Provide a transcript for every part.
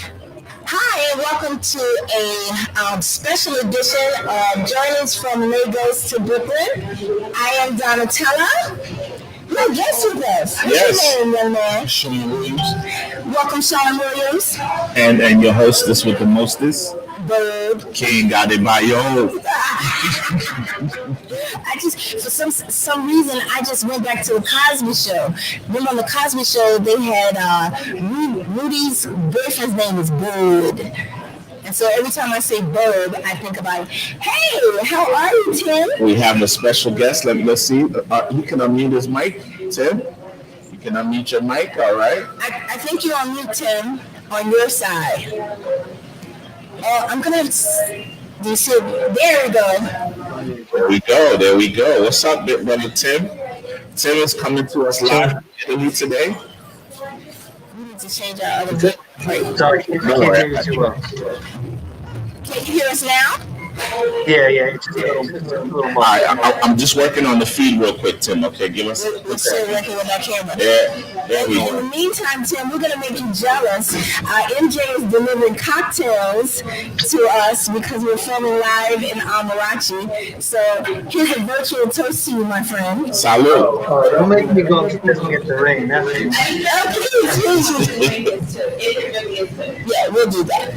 Hi, and welcome to a special edition of Journeys from Lagos to Brooklyn. I am Donatella. My guest with us. What's Yes, your name, young man? Sean Williams, Welcome, Sean Williams. and your hostess with the mostest, Bird. King Adebayo. I just, for some reason, I just went back to the Cosby Show. Remember on the Cosby Show, they had Rudy's boyfriend's name is Bird. And so every time I say Bird, I think about, hey, how are you, Tim? We have a special guest. Let's see. You can unmute his mic, Tim. You can unmute your mic. All right. I think you're on mute, Tim, on your side. Oh, I'm gonna. Do you see? There we go. There we go. There we go. What's up, big brother Tim? Tim is coming to us live from Italy today. We need to change our other. Sorry, I can't hear you too well. Can you hear us now? Yeah, it's just a little All right, I'm just working on the feed real quick, Tim. Okay, give us. We're still working with our camera. Yeah, there we In go. the meantime, Tim, we're gonna make you jealous. MJ is delivering cocktails to us because we're filming live in Amarachi. So here's a virtual toast to you, my friend. Salud. don't make me go doesn't get the rain. That's it. Please. Yeah, we'll do that.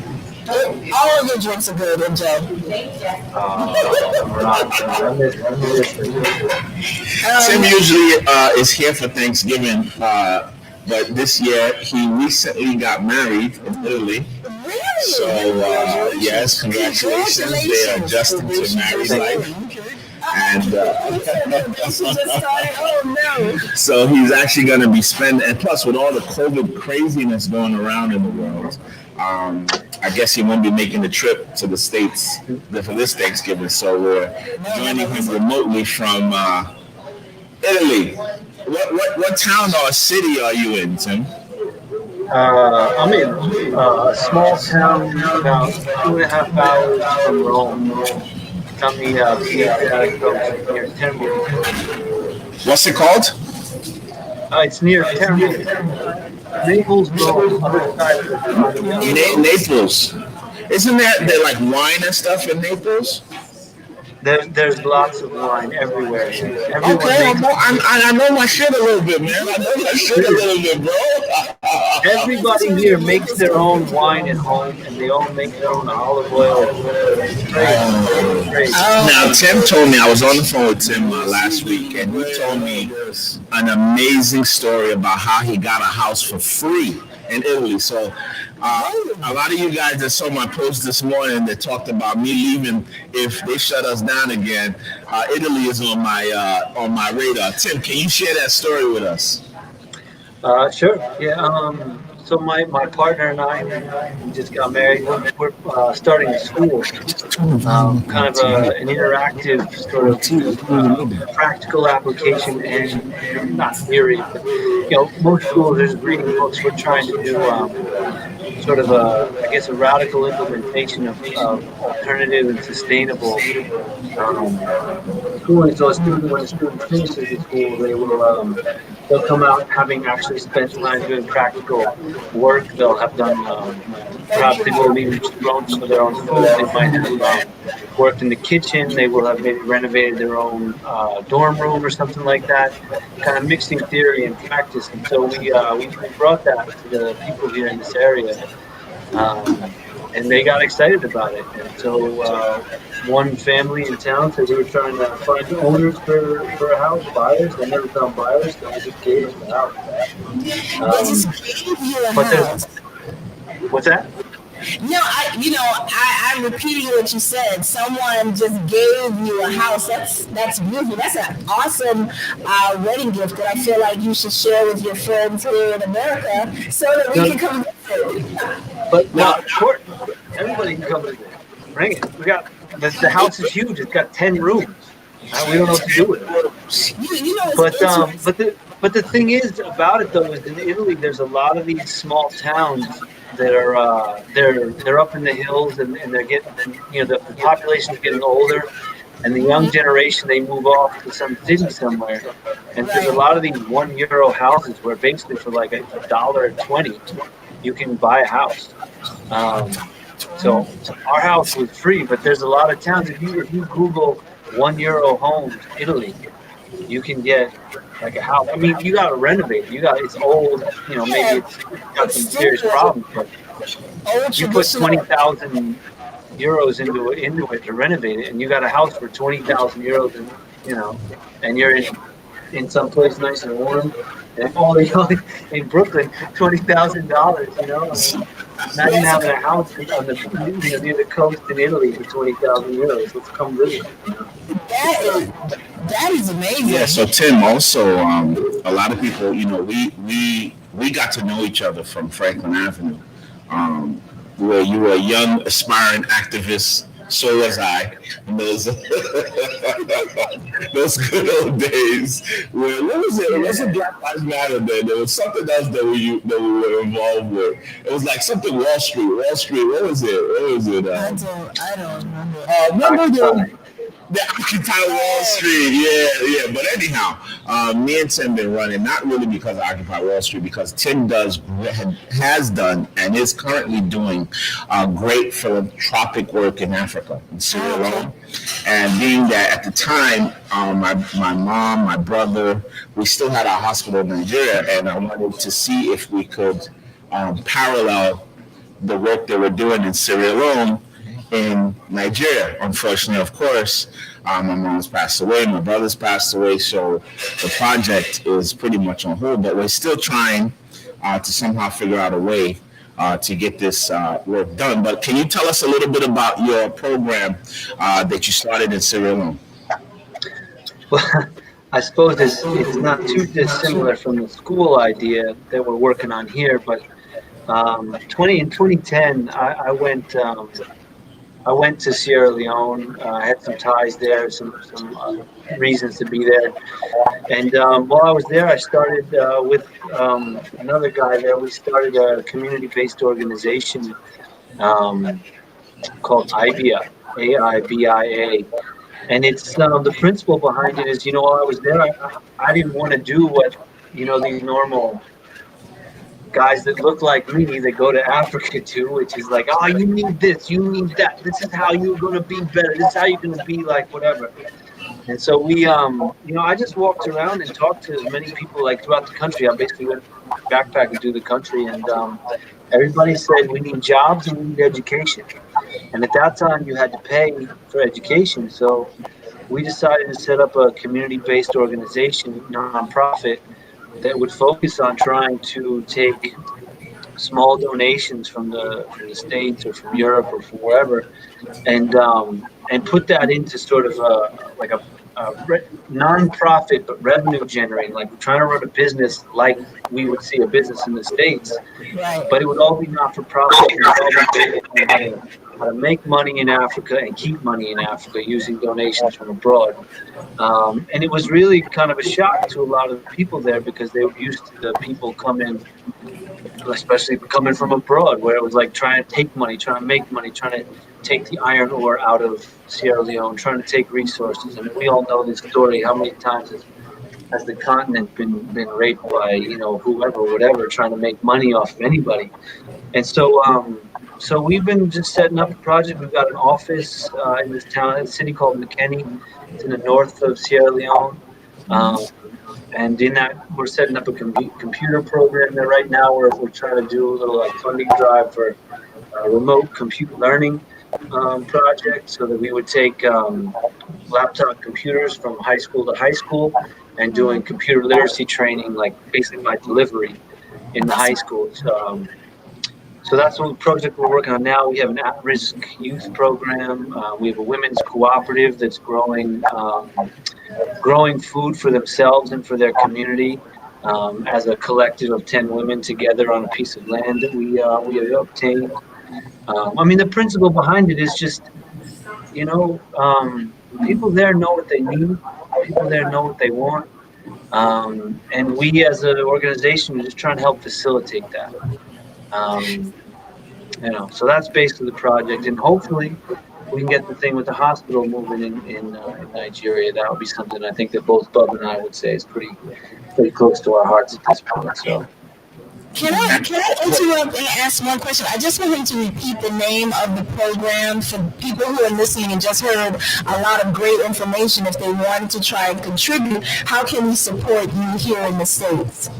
All of your drinks are good, MJ. Tim usually is here for Thanksgiving, but this year he recently got married in Italy. Really? So yes, congratulations. They are adjusting to married life. And so he's actually going to be spending, and plus with all the COVID craziness going around in the world, I guess he won't be making the trip to the States for this Thanksgiving. So we're joining him remotely from Italy. What town or city are you in, Tim? I'm in a small town about 2.5 hours from Rome. It's on the near Termini. What's it called? It's near Termini. Naples, Rome, other side of the Naples. Isn't there like wine and stuff in Naples? There's lots of wine everywhere. Okay, I know my shit a little bit, man. I know my shit a little bit, bro. Everybody here makes their own wine at home, and they all make their own olive oil. Now, Tim told me, I was on the phone with Tim last week, and he told me an amazing story about how he got a house for free in Italy. So a lot of you guys that saw my post this morning that talked about me leaving if they shut us down again, Italy is on my radar. Tim, can you share that story with us? Sure. Yeah. So my partner and I, we just got married. We're starting a school, kind of an interactive sort of practical application and not theory. But, most schools are just reading books. We're trying to do sort of a radical implementation of alternative and sustainable schooling. So when a student finishes the school, they'll come out having actually spent time doing practical work. They'll have done, perhaps they will have even grown some of their own food. They might have worked in the kitchen. They will have maybe renovated their own dorm room or something like that, kind of mixing theory and practice. And so we brought that to the people here in this area, and they got excited about it. And so one family in town said we were trying to find owners for a house, buyers. They never found buyers, so we just gave them the house. They just gave you a house. What's that? No, I'm repeating what you said. Someone just gave you a house. That's beautiful. That's an awesome wedding gift that I feel like you should share with your friends here in America so that we can come visit. But now, everybody can come visit. Bring it. We got the house is huge. It's got 10 rooms. We don't know what to do with it. But the thing is about it though is in Italy there's a lot of these small towns that are they're up in the hills and they're getting the population is getting older, and the young generation they move off to some city somewhere, and there's a lot of these €1 houses where basically for like $1.20 you can buy a house. So our house was free, but there's a lot of towns. If you Google €1 homes, Italy, you can get like a house. I mean, you got to renovate. It's old. Maybe Yeah, it's got it's some still serious good. problems, but Old you put traditional. 20,000 euros into it to renovate it, and you got a house for 20,000 euros, and and you're in some place nice and warm, and only in Brooklyn, $20,000. I mean, imagine Yes, having a house on the near the coast in Italy for 20,000 euros. Let's come visit. that is that is Yeah. amazing. So Tim, also, a lot of people, we got to know each other from Franklin Avenue, um, where you were a young aspiring activist. So was I. And those those good old days. Where what was it? It wasn't Yeah. Black Lives Matter. There was something else that we were involved with. It was like something Wall Street. Wall Street. What was it? What was it? I don't remember. Remember Occupy. the Occupy Wall Oh, Street, yeah. But anyhow, me and Tim been running not really because of Occupy Wall Street, because Tim has done and is currently doing great philanthropic work in Africa, in Sierra oh, okay. Leone, and being that at the time, my mom, my brother, we still had our hospital in Nigeria, and I wanted to see if we could parallel the work they were doing in Sierra Leone in Nigeria. Unfortunately, of course, my mom's passed away, my brother's passed away, so the project is pretty much on hold. But we're still trying to somehow figure out a way to get this work done. But can you tell us a little bit about your program that you started in Sierra Leone? Well, I suppose it's not too dissimilar from the school idea that we're working on here, but in 2010, I went to Sierra Leone. I had some ties there, some reasons to be there. And while I was there, I started with another guy there. We started a community-based organization um, called IBIA, AIBIA. And it's the principle behind it is, while I was there, I didn't want to do what, these normal guys that look like me that go to Africa to, which is like, oh, you need this, you need that. This is how you're going to be better. This is how you're going to be like whatever. And so I just walked around and talked to as many people like throughout the country. I basically went backpacking through the country, and everybody said we need jobs and we need education. And at that time, you had to pay for education. So we decided to set up a community-based organization, nonprofit, that would focus on trying to take small donations from the States or from Europe or from wherever, and put that into sort of a non-profit but revenue generating. Like we're trying to run a business like we would see a business in the States, Right. but it would all be not for profit. It would all be based on how to make money in Africa and keep money in Africa using donations from abroad. And it was really kind of a shock to a lot of the people there because they were used to the people coming, especially coming from abroad, where it was like trying to take money, trying to make money, trying to take the iron ore out of Sierra Leone, trying to take resources. And we all know this story. How many times has the continent been raped by whoever, whatever, trying to make money off of anybody? And so we've been just setting up a project. We've got an office in this town, a city called McKinney. It's in the north of Sierra Leone. And in that, we're setting up a computer program there right now. We're trying to do a little like funding drive for a remote computer learning project, so that we would take laptop computers from high school to high school and doing computer literacy training, like basically by delivery in the high schools. So that's what the project we're working on now. We have an at-risk youth program. We have a women's cooperative that's growing food for themselves and for their community as a collective of 10 women together on a piece of land that we obtained. The principle behind it is just, people there know what they need. People there know what they want. And we as an organization are just trying to help facilitate that. So that's basically the project, and hopefully we can get the thing with the hospital moving in Nigeria. That would be something I think that both Bub and I would say is pretty close to our hearts at this point. So Can I interrupt and ask one question? I just want him to repeat the name of the program for people who are listening and just heard a lot of great information. If they wanted to try and contribute, how can we support you here in the States?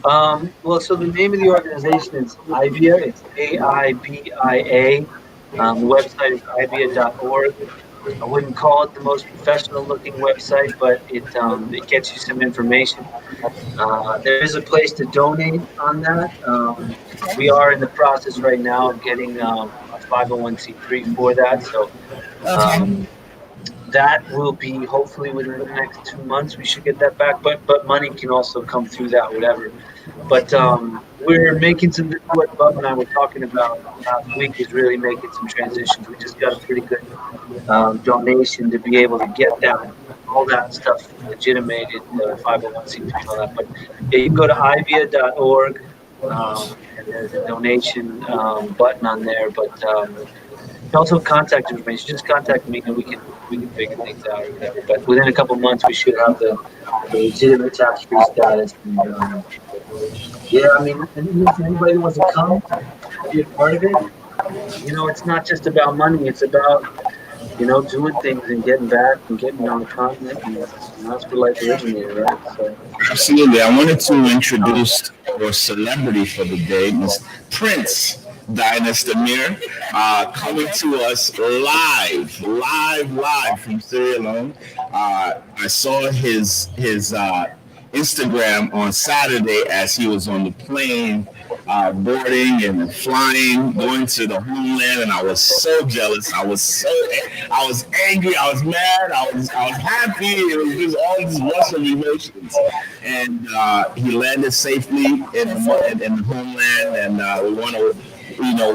Well, so the name of the organization is IBIA. It's AIBIA. The website is ibia.org. I wouldn't call it the most professional looking website, but it gets you some information. There is a place to donate on that. We are in the process right now of getting a 501c3 for that. So that will be hopefully within the next 2 months. We should get that back. But money can also come through that, whatever. But we're making some. What Bob and I were talking about last week is really making some transitions. We just got a pretty good donation to be able to get that all that stuff legitimated, 501c3 and all that. But yeah, you can go to ibia.org, and there's a donation button on there. But also contact information. Just contact me and we can figure things out or whatever. But within a couple months, we should have the legitimate tax-free status. And, yeah, I mean, anybody that wants to come, be a part of it. It's not just about money. It's about doing things and getting back and getting on the continent. And that's where life originated, right? So. Absolutely. I wanted to introduce our celebrity for the day, Ms. Prince Dynast Amir, coming to us live from Sierra Leone. I saw his Instagram on Saturday as he was on the plane, boarding and flying, going to the homeland, and I was so jealous. I was angry. I was mad. I was happy. It was just all these rush of emotions. And he landed safely in the homeland, and we want to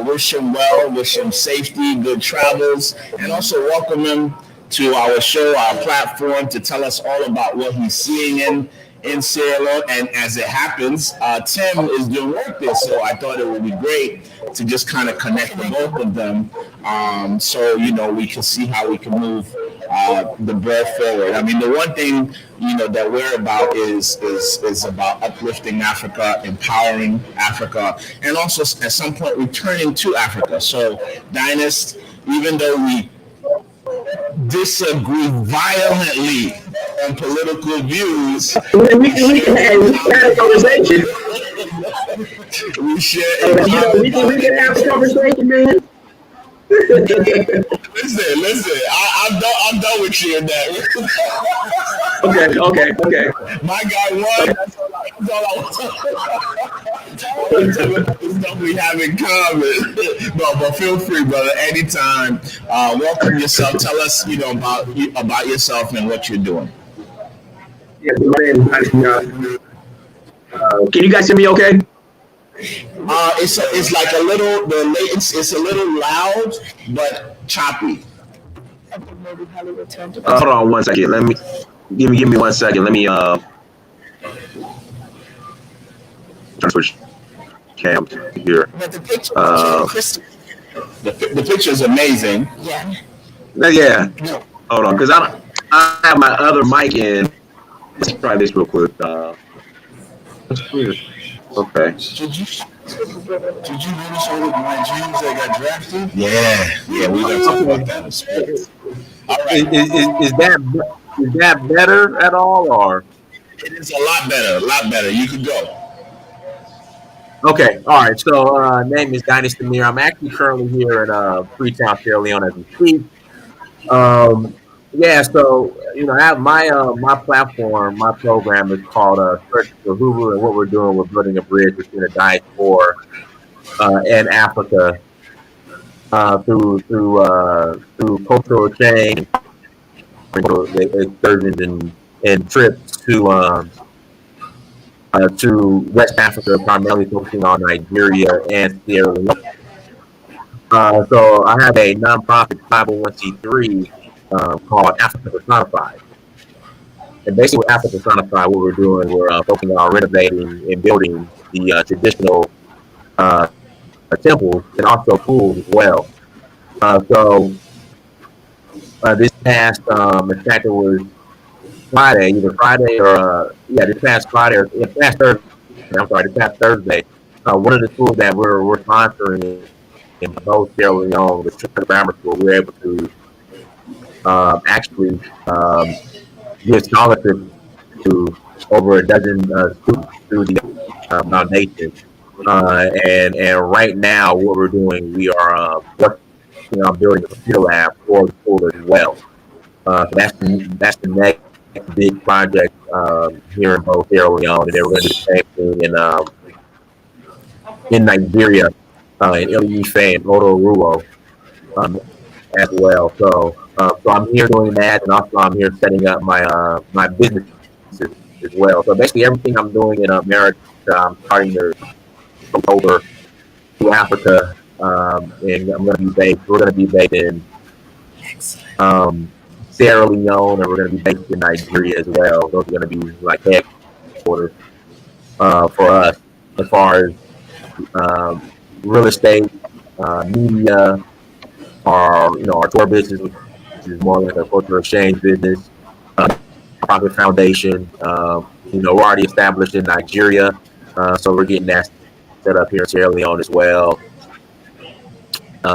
wish him well, wish him safety, good travels, and also welcome him to our show, our platform, to tell us all about what he's seeing in Sierra Leone. And as it happens, Tim is doing work there, so I thought it would be great to just kind of connect the both of them, so we can see how we can move the bread forward. I mean, the one thing that we're about is about uplifting Africa, empowering Africa, and also at some point returning to Africa. So, Dynast, even though we disagree violently on political views, we can have a conversation. We should. We can have a conversation, man. Listen. I'm done with you in that. Okay. My guy won. That's all I want. Stuff we have in common. But feel free, brother, anytime. Welcome yourself. Tell us, about yourself and what you're doing. Yeah, my name is can you guys hear me okay? It's like a little, the latency, it's a little loud, but choppy. Hold on one second. Let me give me 1 second. Let me switch cam here. But the picture crystal. The picture is amazing. Yeah. Yeah. Hold on, because I have my other mic in. Let's try this real quick. That's weird. Okay. Did you notice all of my jeans that got drafted? Yeah, we're gonna talk about that in a second. All right. Is that better at all, or? It is a lot better. You can go. Okay, all right. So, name is Dynast Amir. I'm actually currently here in Freetown, Sierra Leone, as we speak. Yeah, so I have my platform, my program is called Search for Hoover, and what we're doing, we're building a bridge between the diaspora and Africa through cultural exchange, excursions and trips to West Africa, primarily focusing on Nigeria and Sierra Leone. So I have a nonprofit 501c3 called Africa Personified. And basically with Africa Personified, what we're doing, we're focusing on renovating and building the traditional temples and also pools as well. So this past, in fact, it was Friday, either Friday or, this past Friday or past Thursday, I'm sorry, this past Thursday. One of the schools that we're sponsoring in both Sierra Leone, the Trinity Grammar School, we were able to actually give scholarships to over a dozen students through the foundation. And right now, what we're doing, we are working on building a computer lab for the school as well. So that's the next big project here in both Sierra Leone, and then we're going to do the same thing in Nigeria, in Ife and Otoruo as well. So I'm here doing that, and also I'm here setting up my business as well. So basically, everything I'm doing in America, I'm starting to go over to Africa, and we're going to be based in Sierra Leone, and we're going to be based in Nigeria as well. Those are going to be like headquarters for us as far as real estate, media, our tour business, which is more like a cultural exchange business, profit foundation. We're already established in Nigeria, so we're getting that set up here in Sierra Leone as well.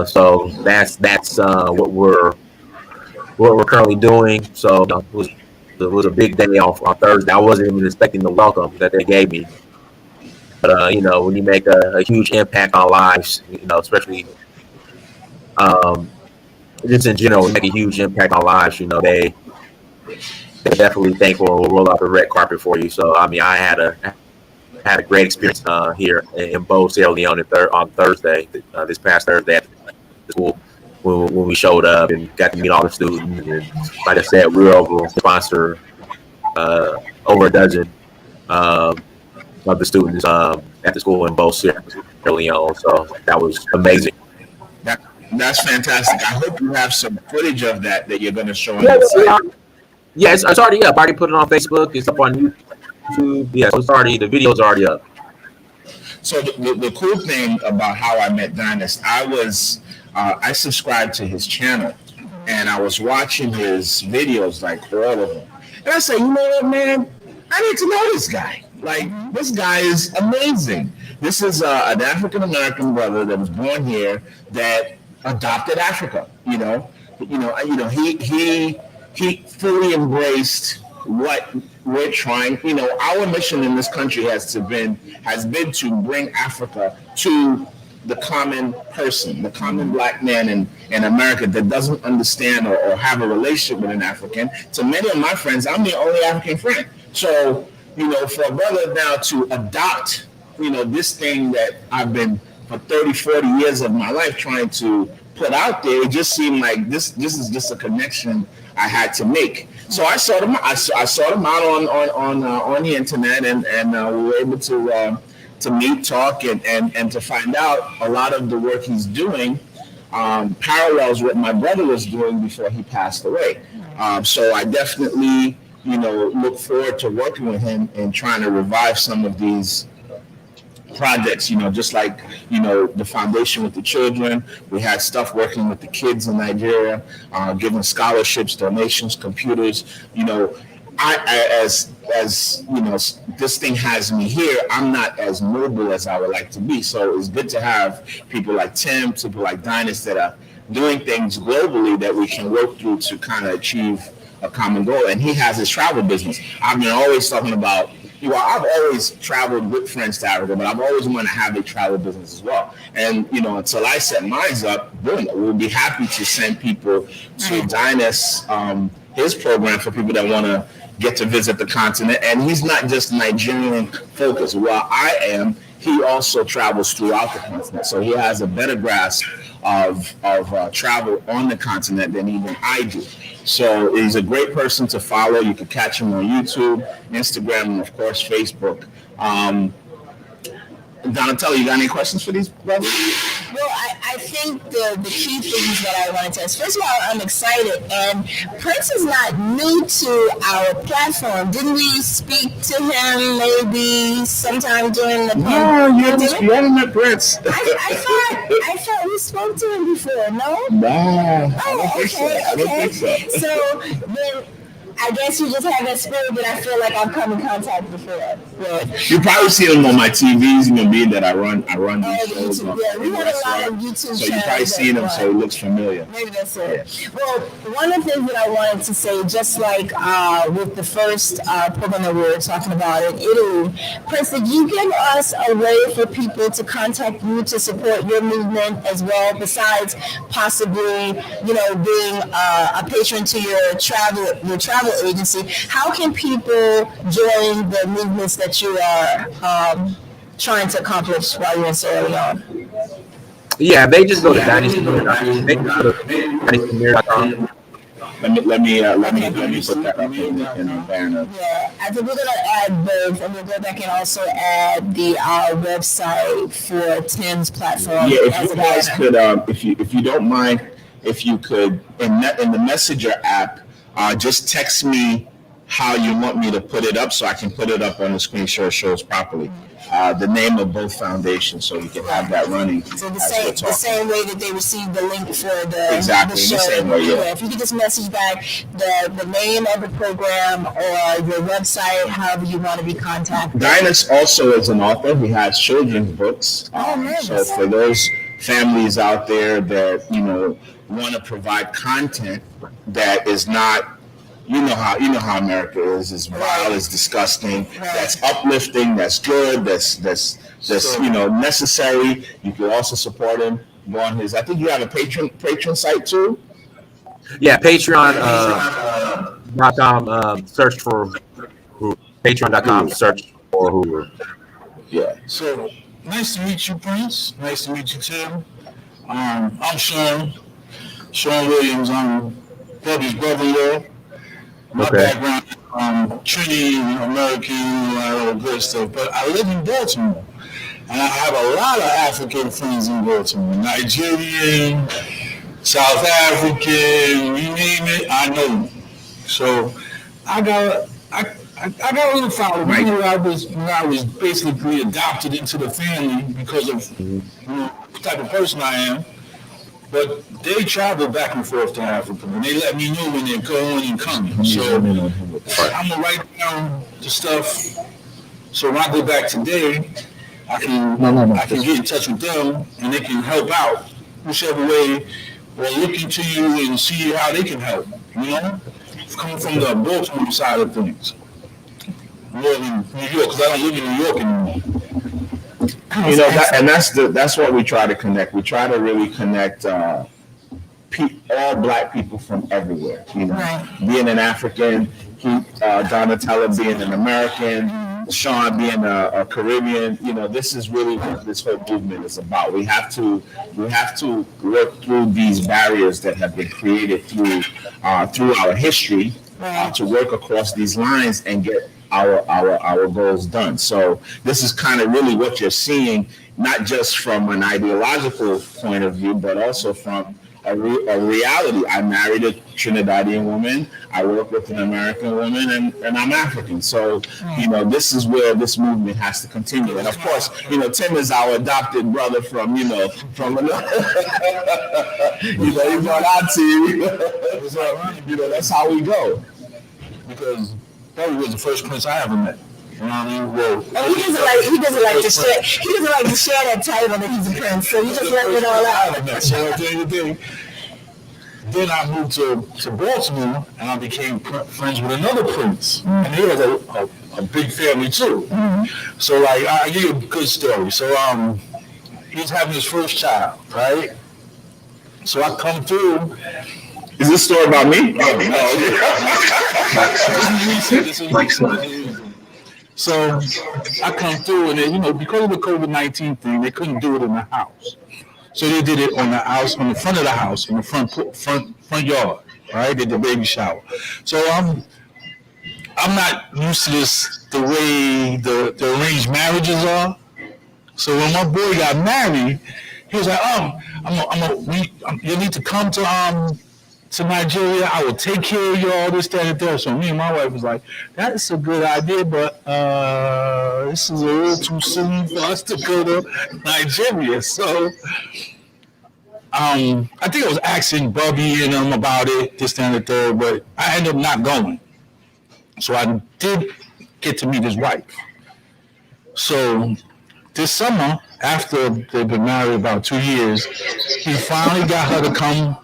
So that's what we're currently doing. So it was a big day on Thursday. I wasn't even expecting the welcome that they gave me. But when you make a huge impact on lives, especially just in general, we make a huge impact on lives. They're definitely thankful and will roll out the red carpet for you. So I mean, I had a great experience here in both Sierra Leone on Thursday, this past Thursday at the school when we showed up and got to meet all the students. And like I said, we were able to sponsor over a dozen of the students at the school in both Sierra Leone. So that was amazing. That's fantastic. I hope you have some footage of that you're going to show on the site. Yeah, it's already up. I already put it on Facebook. It's up on YouTube. Yeah, so the video's already up. So the cool thing about how I met Dynast, I subscribed to his channel, and I was watching his videos, like all of them. And I said, you know what, man? I need to know this guy. Like, this guy is amazing. This is an African-American brother that was born here that adopted Africa. He fully embraced what we're trying. Our mission in this country has been to bring Africa to the common person, the common black man in America that doesn't understand or have a relationship with an African. To many of my friends, I'm the only African friend. So, for a brother now to adopt, this thing that I've been for 30, 40 years of my life trying to put out there, it just seemed like this is just a connection I had to make. So I sought him. I sought him out on the internet, and we were able to meet, talk, and to find out a lot of the work he's doing parallels what my brother was doing before he passed away. So I definitely look forward to working with him and trying to revive some of these projects, just like, the foundation with the children. We had stuff working with the kids in Nigeria, giving scholarships, donations, computers. I as this thing has me here, I'm not as mobile as I would like to be. So it's good to have people like Tim, people like Dynast that are doing things globally that we can work through to kind of achieve a common goal. And he has his travel business. I've been always talking about, I've always traveled with friends to Africa, but I've always wanted to have a travel business as well. And, until I set mine up, boom, we'll be happy to send people to Dynast, his program for people that want to get to visit the continent. And he's not just Nigerian focused. While I am, he also travels throughout the continent. So he has a better grasp of travel on the continent than even I do. So he's a great person to follow. You can catch him on YouTube, Instagram, and of course, Facebook. Donatello, you got any questions for these brothers? Well, I think the key things that I wanted to ask, first of all, I'm excited. And Prince is not new to our platform. Didn't we speak to him maybe sometime during the pandemic? You haven't met Prince. I thought we spoke to him before, no? No, I don't okay. think so. So then, I guess you just have that spirit that I feel like I've come in contact before. You probably see them on my TVs, being that I run these shows YouTube, on yeah, we in have a lot of restaurants. YouTube So you probably channels seen that them, so it looks familiar. Maybe that's it. Well, one of the things that I wanted to say, just like with the first program that we were talking about in Italy, Prince, did you give us a way for people to contact you to support your movement as well, besides possibly, being a patron to your travel agency? How can people join the movements that you are trying to accomplish while you're in Sierra Leone? Yeah, they just go to Dynast. They just go to DynastAmir.com. Let me put that up in the banner. Yeah, I think we're gonna add both, and we'll go back and also add the website for Tim's platform. Yeah, if you guys could, if you don't mind, if you could in the Messenger app, just text me how you want me to put it up, so I can put it up on the screen so it shows properly. The name of both foundations, so you can have that running. So the same way that they received the link for the show. The same way, yeah. If you could just message back the name of the program or your website, however you want to be contacted. Dynast also is an author. He has children's books. So for those families out there that want to provide content that is not. You know how America is. It's vile, it's disgusting. That's uplifting. That's good. That's necessary. You can also support him. Go on his. I think you have a Patreon site too. Yeah, Patreon.com. Search for Patreon.com. Search for Hoover. Yeah. So nice to meet you, Prince. Nice to meet you, Tim. I'm Sean Williams. I'm Bubby's brother-in-law. My background, Trinity, American, all that good stuff. But I live in Baltimore, and I have a lot of African friends in Baltimore. Nigerian, South African, you name it, I know them. So I got a little following. When I was basically adopted into the family because of the type of person I am. But they travel back and forth to Africa, and they let me know when they're going and coming. So I'm gonna write down the stuff. So when I go back today, I can get in touch with them, and they can help out whichever way, or look into you and see how they can help. Coming from the Baltimore side of things, more than New York, because I don't live in New York anymore. That's what we try to connect. We try to really connect all Black people from everywhere. Being an African, Donatella being an American, Sean being a Caribbean. This is really what this whole movement is about. We have to work through these barriers that have been created through our history to work across these lines and get our goals done. So this is kind of really what you're seeing, not just from an ideological point of view, but also from a reality. I married a Trinidadian woman. I work with an American woman, and I'm African. So, this is where this movement has to continue. And of course, Tim is our adopted brother from another, he's on our team. That's how we go. Because Bobby was the first Prince I ever met. You know what I mean? Well, he doesn't like to share. He doesn't like to share that title that he's a prince. So you just let it all out. So at the end of the day, then I moved to Baltimore, and I became friends with another prince, and he has a big family too. So I give you a good story. So he was having his first child, right? So I come through. Is this story about me? So I come through, and then, because of the COVID-19 thing, they couldn't do it in the house. So they did it on the front of the house, in the front yard. Right? They did the baby shower. So I'm not used to this, the way the arranged marriages are. So when my boy got married, he was like, you need to come to Nigeria. I will take care of you, all this, that, and there. So me and my wife was like, that's a good idea, but this is a little too soon for us to go to Nigeria. So I think I was asking Bubby and them about it, this, that, and the third, but I ended up not going. So I did get to meet his wife. So this summer, after they've been married about 2 years, he finally got her to come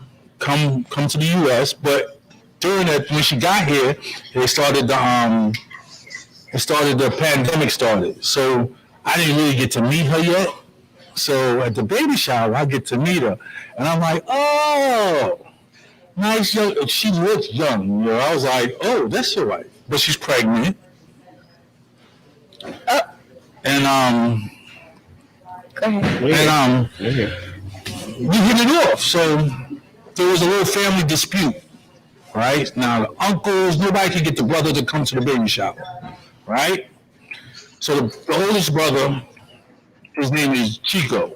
to the U.S. But during that, when she got here, the pandemic started. So I didn't really get to meet her yet. So at the baby shower, I get to meet her, and I'm like, oh, nice young. She looks young. You know, I was like, oh, that's your wife, but she's pregnant. And Go ahead. we hit it off. So there was a little family dispute, right? Now the uncles, nobody could get the brother to come to the baby shower, right? So the oldest brother, his name is Chico.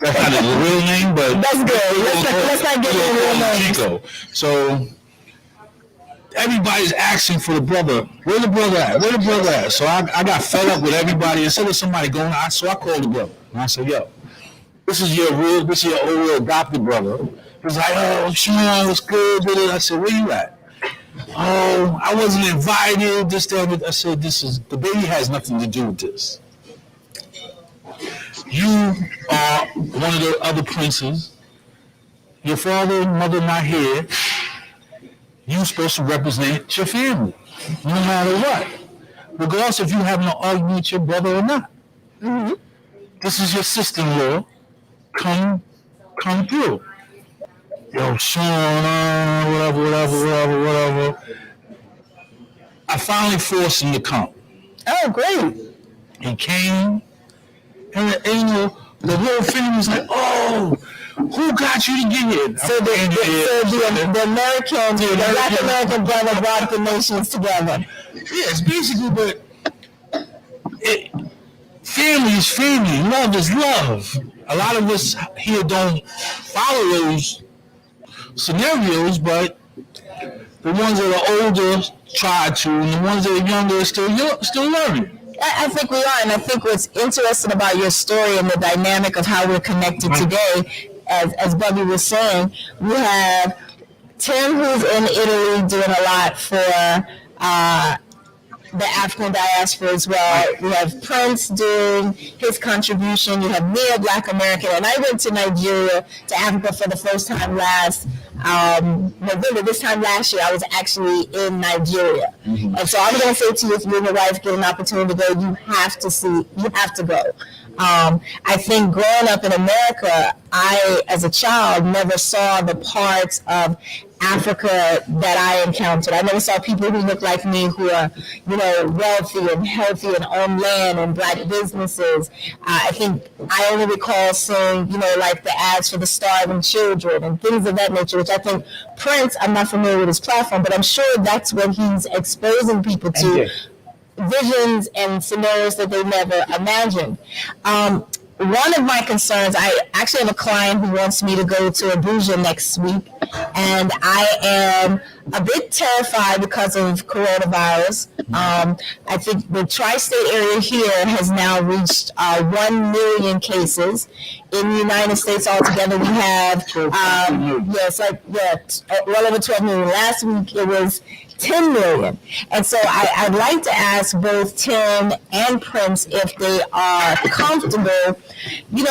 That's not his real name, but That's good. Let's not get into real names. Chico. So everybody's asking for the brother. Where the brother at? Where the brother at? So I got fed up with everybody. Instead of somebody going, so I called the brother. And I said, yo, this is your old adopted brother. He's like, oh, Sean, what's good? I said, where you at? Oh, I wasn't invited. This, that. I said, the baby has nothing to do with this. You are one of the other princes. Your father and mother not here. You're supposed to represent your family, no matter what. Regardless if you have no argument with your brother or not. Mm-hmm. This is your sister-in-law. Come through. Yo, Sean, whatever. I finally forced him to come. Oh, great. He came, and the whole family was like, oh, who got you to get here? So the Black American brother brought the nations together. Yes, basically, but family is family, love is love. A lot of us here don't follow those scenarios, but the ones that are older try to, and the ones that are younger are still learning. I think we are, and I think what's interesting about your story and the dynamic of how we're connected today, as Bubby was saying, we have Tim, who's in Italy doing a lot for the African diaspora as well. We have Prince doing his contribution. You have me, a Black American, and I went to Nigeria, to Africa for the first time last November. This time last year, I was actually in Nigeria. Mm-hmm. And so I'm going to say to you, if you and your wife get an opportunity to go, you have to go. I think growing up in America, I, as a child, never saw the parts of Africa that I encountered. I never saw people who look like me, who are, wealthy and healthy and own land and Black businesses. I think I only recall seeing, like the ads for the starving children and things of that nature, which I think Prince, I'm not familiar with his platform, but I'm sure that's what he's exposing people to. Visions and scenarios that they never imagined. One of my concerns, I actually have a client who wants me to go to Abuja next week, and I am a bit terrified because of coronavirus. I think the tri-state area here has now reached 1 million cases. In the United States altogether, we have, well over 12 million. Last week it was 10 million. And so I'd like to ask both Tim and Prince if they are comfortable. You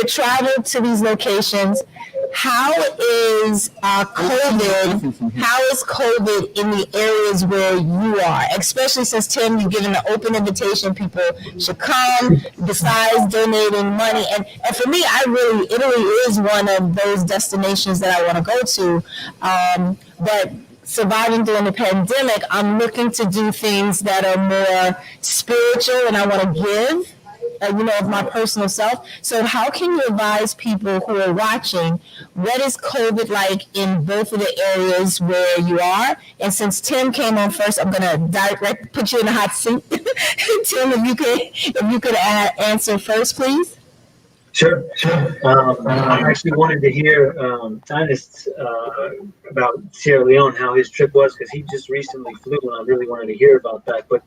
travel to these locations. How is COVID in the areas where you are? Especially since, Tim, you've given an open invitation. People should come, besides donating money. And for me, Italy is one of those destinations that I want to go to. But surviving during the pandemic, I'm looking to do things that are more spiritual, and I want to give, of my personal self. So how can you advise people who are watching, what is COVID like in both of the areas where you are? And since Tim came on first, I'm going to put you in the hot seat. Tim, if you could answer first, please. Sure. I actually wanted to hear Dynast about Sierra Leone, how his trip was, because he just recently flew, and I really wanted to hear about that. But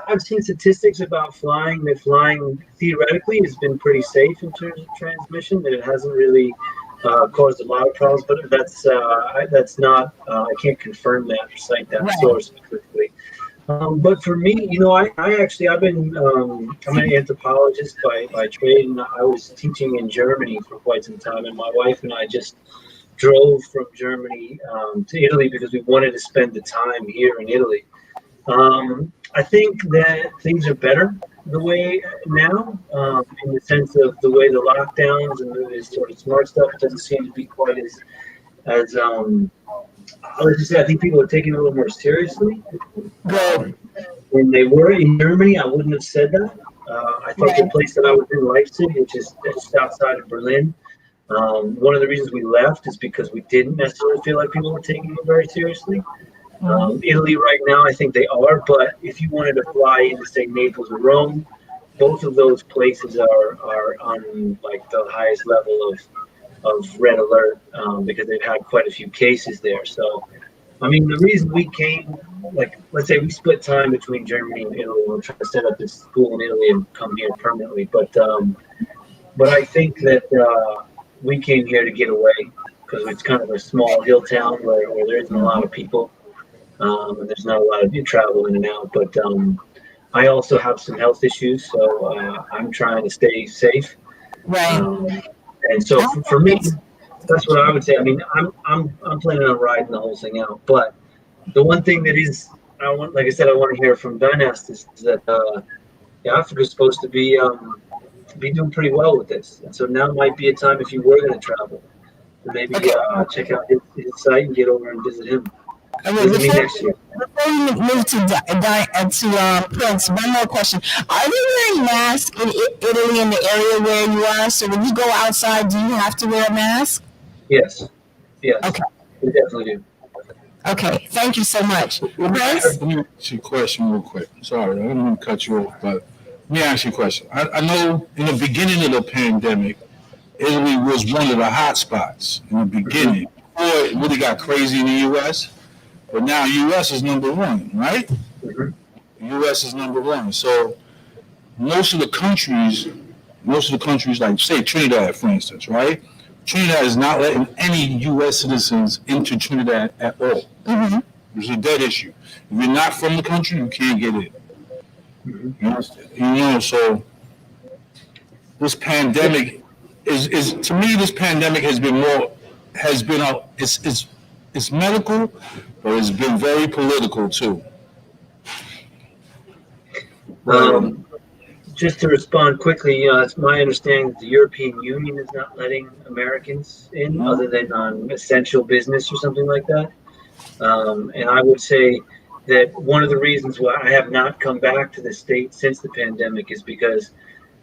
I've seen statistics about flying. That flying theoretically has been pretty safe in terms of transmission. That it hasn't really caused a lot of problems, but that's not. I can't confirm that or cite that source specifically. But for me, I've been, I'm an anthropologist by trade, and I was teaching in Germany for quite some time. And my wife and I just drove from Germany to Italy because we wanted to spend the time here in Italy. I think that things are better the way now, in the sense of the way the lockdowns and the sort of smart stuff doesn't seem to be quite as let's just say I think people are taking it a little more seriously. When they were in Germany, I wouldn't have said that. I think the place that I was in, Leipzig, which is just outside of Berlin, one of the reasons we left is because we didn't necessarily feel like people were taking it very seriously. Italy right now, I think they are, but if you wanted to fly into, say, Naples or Rome, both of those places are on like the highest level of red alert because they've had quite a few cases there. So, I mean, the reason we came, like, let's say we split time between Germany and Italy, we're trying to set up this school in Italy and come here permanently. But I think that we came here to get away because it's kind of a small hill town where there isn't a lot of people. And there's not a lot of travel in and out, but I also have some health issues, so I'm trying to stay safe. And so for me, that's what I would say. I mean, I'm planning on riding the whole thing out. But the one thing that is, like I said, I want to hear from Dynast is that Africa's supposed to be doing pretty well with this, and so now might be a time if you were going to travel, to maybe check out his site and get over and visit him. Before we move to Prince, one more question. Are they wearing masks in Italy in the area where you are? So when you go outside, do you have to wear a mask? Yes. Okay. We definitely do. Okay. Thank you so much. Prince? Let me ask you a question real quick. Sorry, I didn't want to cut you off, but let me ask you a question. I know in the beginning of the pandemic, Italy was one of the hot spots in the beginning. Before it really got crazy in the U.S., but now U.S. is number one, right? U.S. is number one. So most of the countries, like say Trinidad, for instance, right? Trinidad is not letting any U.S. citizens into Trinidad at all. It's a dead issue. If you're not from the country, you can't get in. So this pandemic is to me, this pandemic has been it's medical, but it's been very political too. Just to respond quickly, it's my understanding that the European Union is not letting Americans in other than on essential business or something like that. And I would say that one of the reasons why I have not come back to the States since the pandemic is because,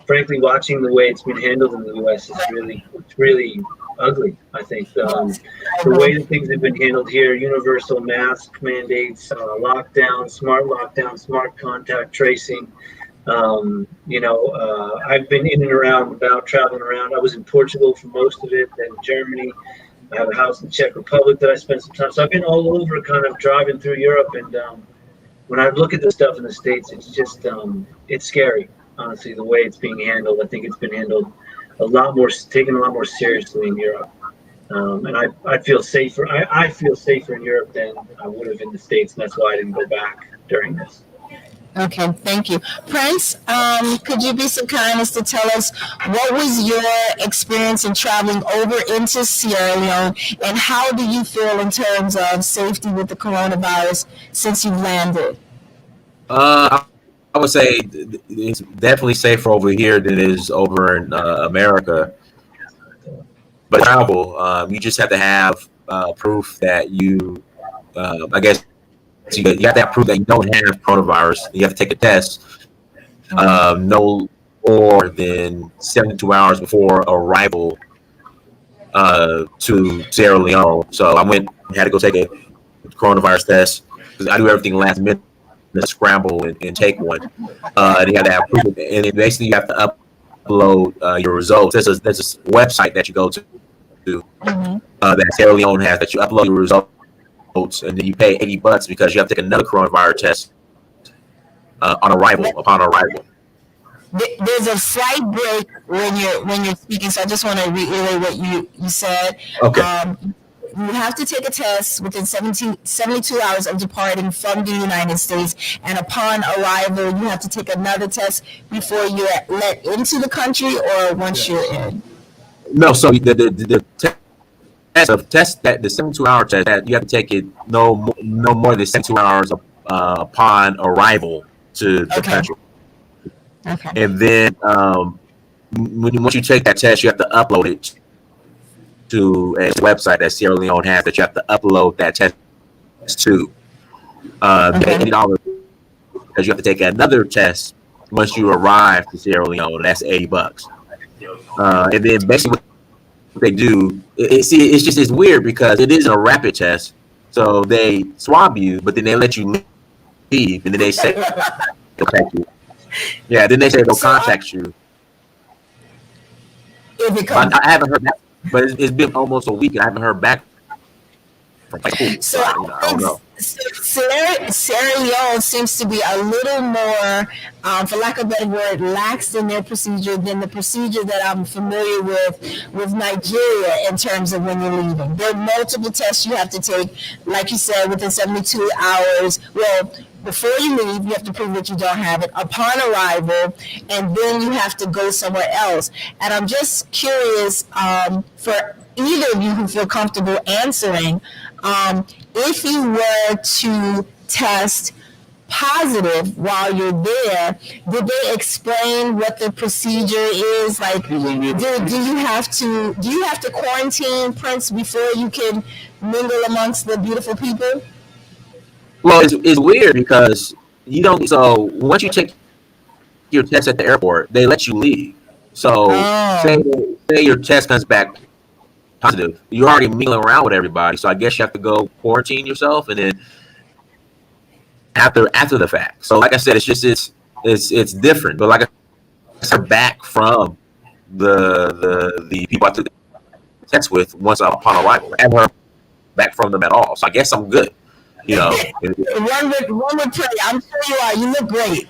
frankly, watching the way it's been handled in the U.S. is really ugly. I think the way that things have been handled here, universal mask mandates, lockdown, smart contact tracing. I've been in and around, traveling around. I was in Portugal for most of it, then Germany. I have a house in the Czech Republic that I spent some time. So I've been all over, kind of driving through Europe. And when I look at the stuff in the States, it's just it's scary. Honestly, the way it's being handled, I think it's been handled taken a lot more seriously in Europe. And I feel safer. I feel safer in Europe than I would have in the States, and that's why I didn't go back during this. Okay, thank you. Prince, could you be so kind as to tell us what was your experience in traveling over into Sierra Leone, and how do you feel in terms of safety with the coronavirus since you've landed? I would say it's definitely safer over here than it is over in America. But travel, you just have to have proof that you, I guess, you have to have proof that you don't have coronavirus. You have to take a test no more than 72 hours before arrival to Sierra Leone. So I had to go take a coronavirus test because I do everything last minute. Scramble and take one. And you have to have proof, and basically you have to upload your results. There's a website that you go to that Sierra Leone has that you upload your results, and then you pay $80 because you have to take another coronavirus test upon arrival. There's a slight break when you're speaking, so I just want to reiterate what you said. Okay. You have to take a test within 72 hours of departing from the United States, and upon arrival, you have to take another test before you're let into the country or once you're in. No, so the test that the 72-hour test that you have to take it no more than 72 hours upon arrival to the country. Okay. And then once you take that test, you have to upload it to a website that Sierra Leone has that you have to upload that test to. $80 because you have to take another test once you arrive to Sierra Leone. That's $80. And then basically what they do, it's weird because it isn't a rapid test. So they swab you, but then they let you leave, and then they say they'll contact you. Yeah, then they say they'll contact you. I haven't heard that, but it's been almost a week and I haven't heard back from so I don't know. Sierra Leone seems to be a little more, for lack of a better word, lax in their procedure than the procedure that I'm familiar with Nigeria in terms of when you're leaving. There are multiple tests you have to take, like you said, within 72 hours. Well, before you leave, you have to prove that you don't have it. Upon arrival, and then you have to go somewhere else. And I'm just curious, for either of you who feel comfortable answering, if you were to test positive while you're there, did they explain what the procedure is? Like, do you have to quarantine, Prince, before you can mingle amongst the beautiful people? Well, it's weird because you don't. So once you take your test at the airport, they let you leave. So say your test comes back positive, you're already mingling around with everybody. So I guess you have to go quarantine yourself, and then after the fact. So like I said, it's different. But like I said, back from the people I took the test with once upon arrival, I haven't heard back from them at all. So I guess I'm good. You know, one would pray. I'm sure you are. You look great.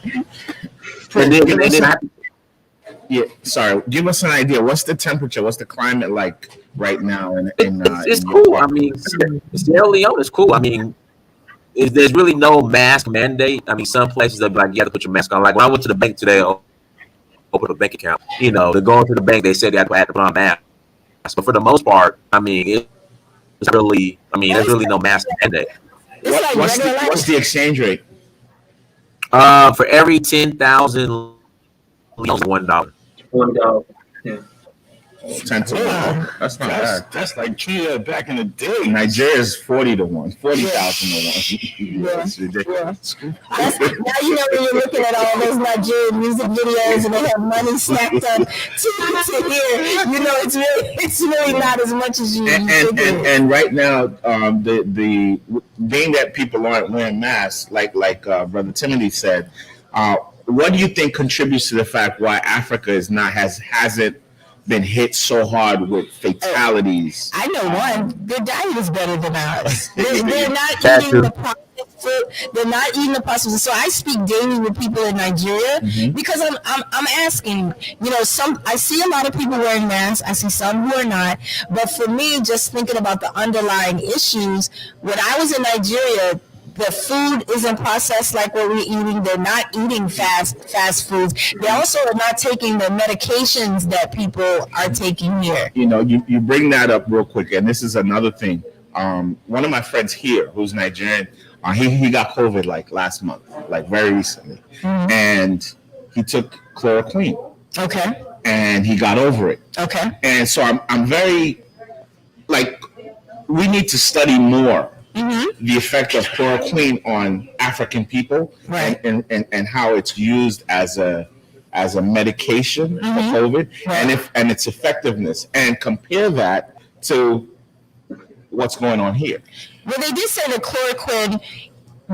Sorry. Give us an idea. What's the temperature? What's the climate like right now? It's cool. I mean, Sierra Leone is cool. I mean, there's really no mask mandate. I mean, some places are like you have to put your mask on. Like when I went to the bank today, open a bank account. You know, they're going to the bank. They said they had to put on a mask. But for the most part, I mean, there's really no mask mandate. What's the exchange rate? For every 10,000 $1. $1. Yeah. 10 to 1. That's not bad. That's like Trinidad back in the day. Nigeria is 40 to 1. 40,000 to 1. It's ridiculous. Now you know when you're looking at all those Nigerian music videos and they have money stacked up to here. You know it's really not as much as you and right now, the being that people aren't wearing masks, like Brother Timothy said, what do you think contributes to the fact why Africa hasn't been hit so hard with fatalities? I know one. Their diet is better than ours. They're not eating the processed food. They're not eating the processed food. So I speak daily with people in Nigeria because I'm asking. You know, I see a lot of people wearing masks. I see some who are not. But for me, just thinking about the underlying issues, when I was in Nigeria, the food isn't processed like what we're eating. They're not eating fast foods. They also are not taking the medications that people are taking here. You know, you bring that up real quick, and this is another thing. One of my friends here, who's Nigerian, he got COVID like last month, like very recently, and he took chloroquine. Okay. And he got over it. Okay. And so I'm very like, we need to study more. The effect of chloroquine on African people, right, and how it's used as a medication for COVID, right, and its effectiveness, and compare that to what's going on here. Well, they did say that chloroquine,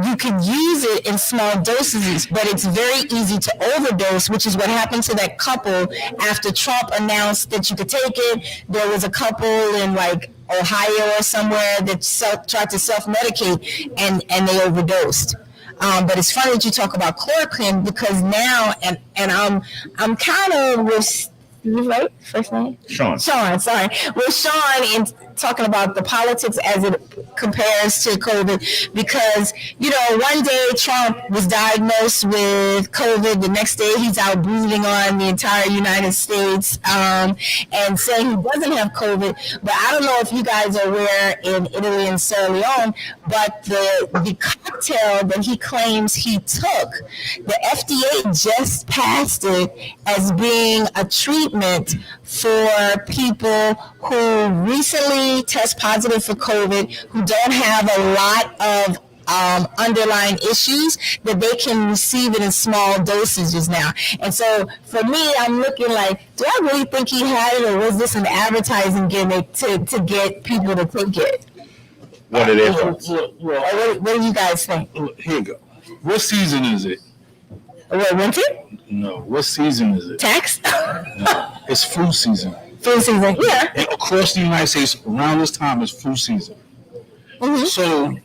you can use it in small doses, but it's very easy to overdose, which is what happened to that couple after Trump announced that you could take it. There was a couple in like Ohio or somewhere that tried to self-medicate and they overdosed. But it's funny that you talk about chloroquine because now, and I'm kind of with. Right, first name? Sean. Sean, sorry. With Sean in talking about the politics as it compares to COVID, because, one day Trump was diagnosed with COVID, the next day he's out breathing on the entire United States and saying he doesn't have COVID. But I don't know if you guys are aware in Italy and Sierra Leone, but the cocktail that he claims he took, the FDA just passed it as being a treatment for people who recently test positive for COVID, who don't have a lot of underlying issues, that they can receive it in small dosages now. And so for me, I'm looking like, do I really think he had it, or was this an advertising gimmick to get people to take it? What are their thoughts? What do you guys think? Here you go. What season is it? Winter? No. What season is it? Tax? No. It's flu season. Flu season, yeah. And across the United States, around this time, is flu season. Mm-hmm. So,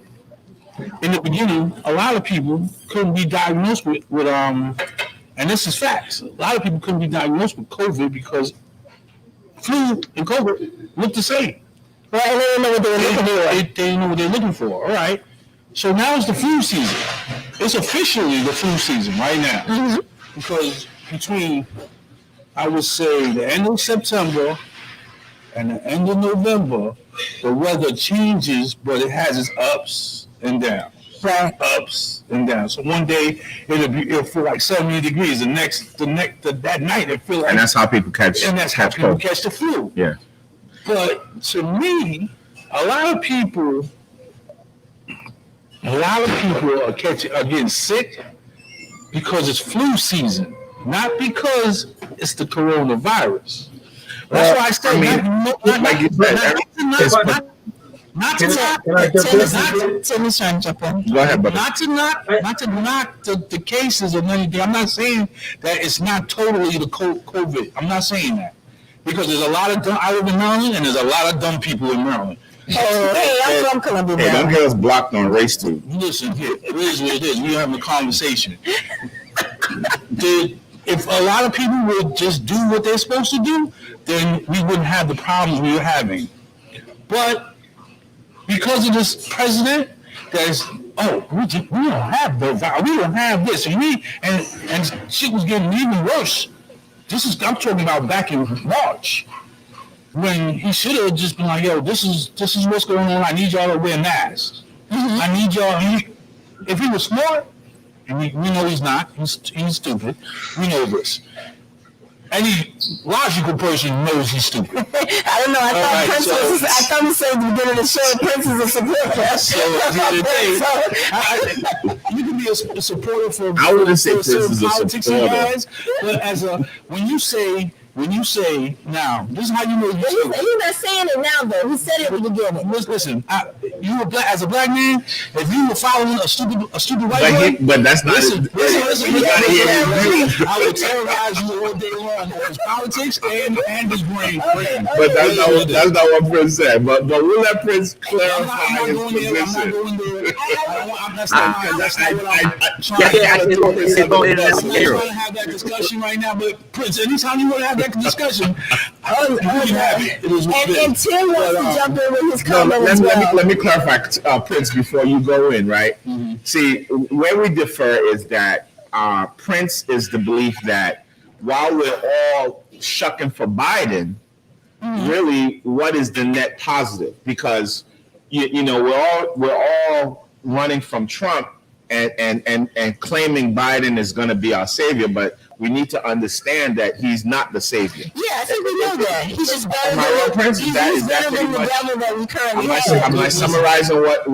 in the beginning, a lot of people couldn't be diagnosed with and this is facts. A lot of people couldn't be diagnosed with COVID because flu and COVID look the same. Well, and they didn't know what they were looking for. They didn't know what they're looking for. All right. So now it's the flu season. It's officially the flu season right now. Mm-hmm. Because between, I would say, the end of September and the end of November, the weather changes, but it has its ups and downs. Right. Ups and downs. So one day it'll feel like 70 degrees. That night it feel like. And that's how people catch. And that's how people catch the flu. Yeah. But to me, a lot of people are getting sick because it's flu season, not because it's the coronavirus. That's why I say, Timmy's trying to jump in. Go ahead, brother. Not to knock the cases or anything. I'm not saying that it's not totally the COVID. I'm not saying that. Because there's a lot of I live in Maryland, and there's a lot of dumb people in Maryland. Oh, hey, I'm from Columbia. Hey, don't get us blocked on race too. Listen here, it is what it is. We're having a conversation. If a lot of people would just do what they're supposed to do, then we wouldn't have the problems we were having. But because of this president, we don't have the virus, we don't have this, and shit was getting even worse. I'm talking about back in March, when he should have just been like, yo, this is what's going on. I need y'all to wear masks. Mm-hmm. I need y'all. If he was smart, and we know he's not, he's stupid. We know this. Any logical person knows he's stupid. I don't know. I thought you said at the beginning of the show, Prince is a supporter. So the day, you can be a supporter for. I wouldn't say Prince is a supporter. But when you say now, this is how you know. He's not saying it now, though. He said it at the beginning. Listen, as a black man, if you were following a stupid white man, but that's not. Listen. I will terrorize you all day long on his politics and his brain. But that's not what Prince said. But we'll let Prince clarify his position. I'm not going there. That's not what I'm trying to have that discussion right now. But Prince, anytime you want to have that discussion, you can have it. And Tim wants to jump in with his comment as well. Let me clarify, Prince, before you go in, right? Mm-hmm. See, where we differ is that Prince is the belief that while we're all shucking for Biden, really, what is the net positive? Because we're all running from Trump and claiming Biden is going to be our savior, but we need to understand that he's not the savior. Yeah, I think we know that. He's just better than Prince. He's better than the devil that we currently have. I'm like summarizing what.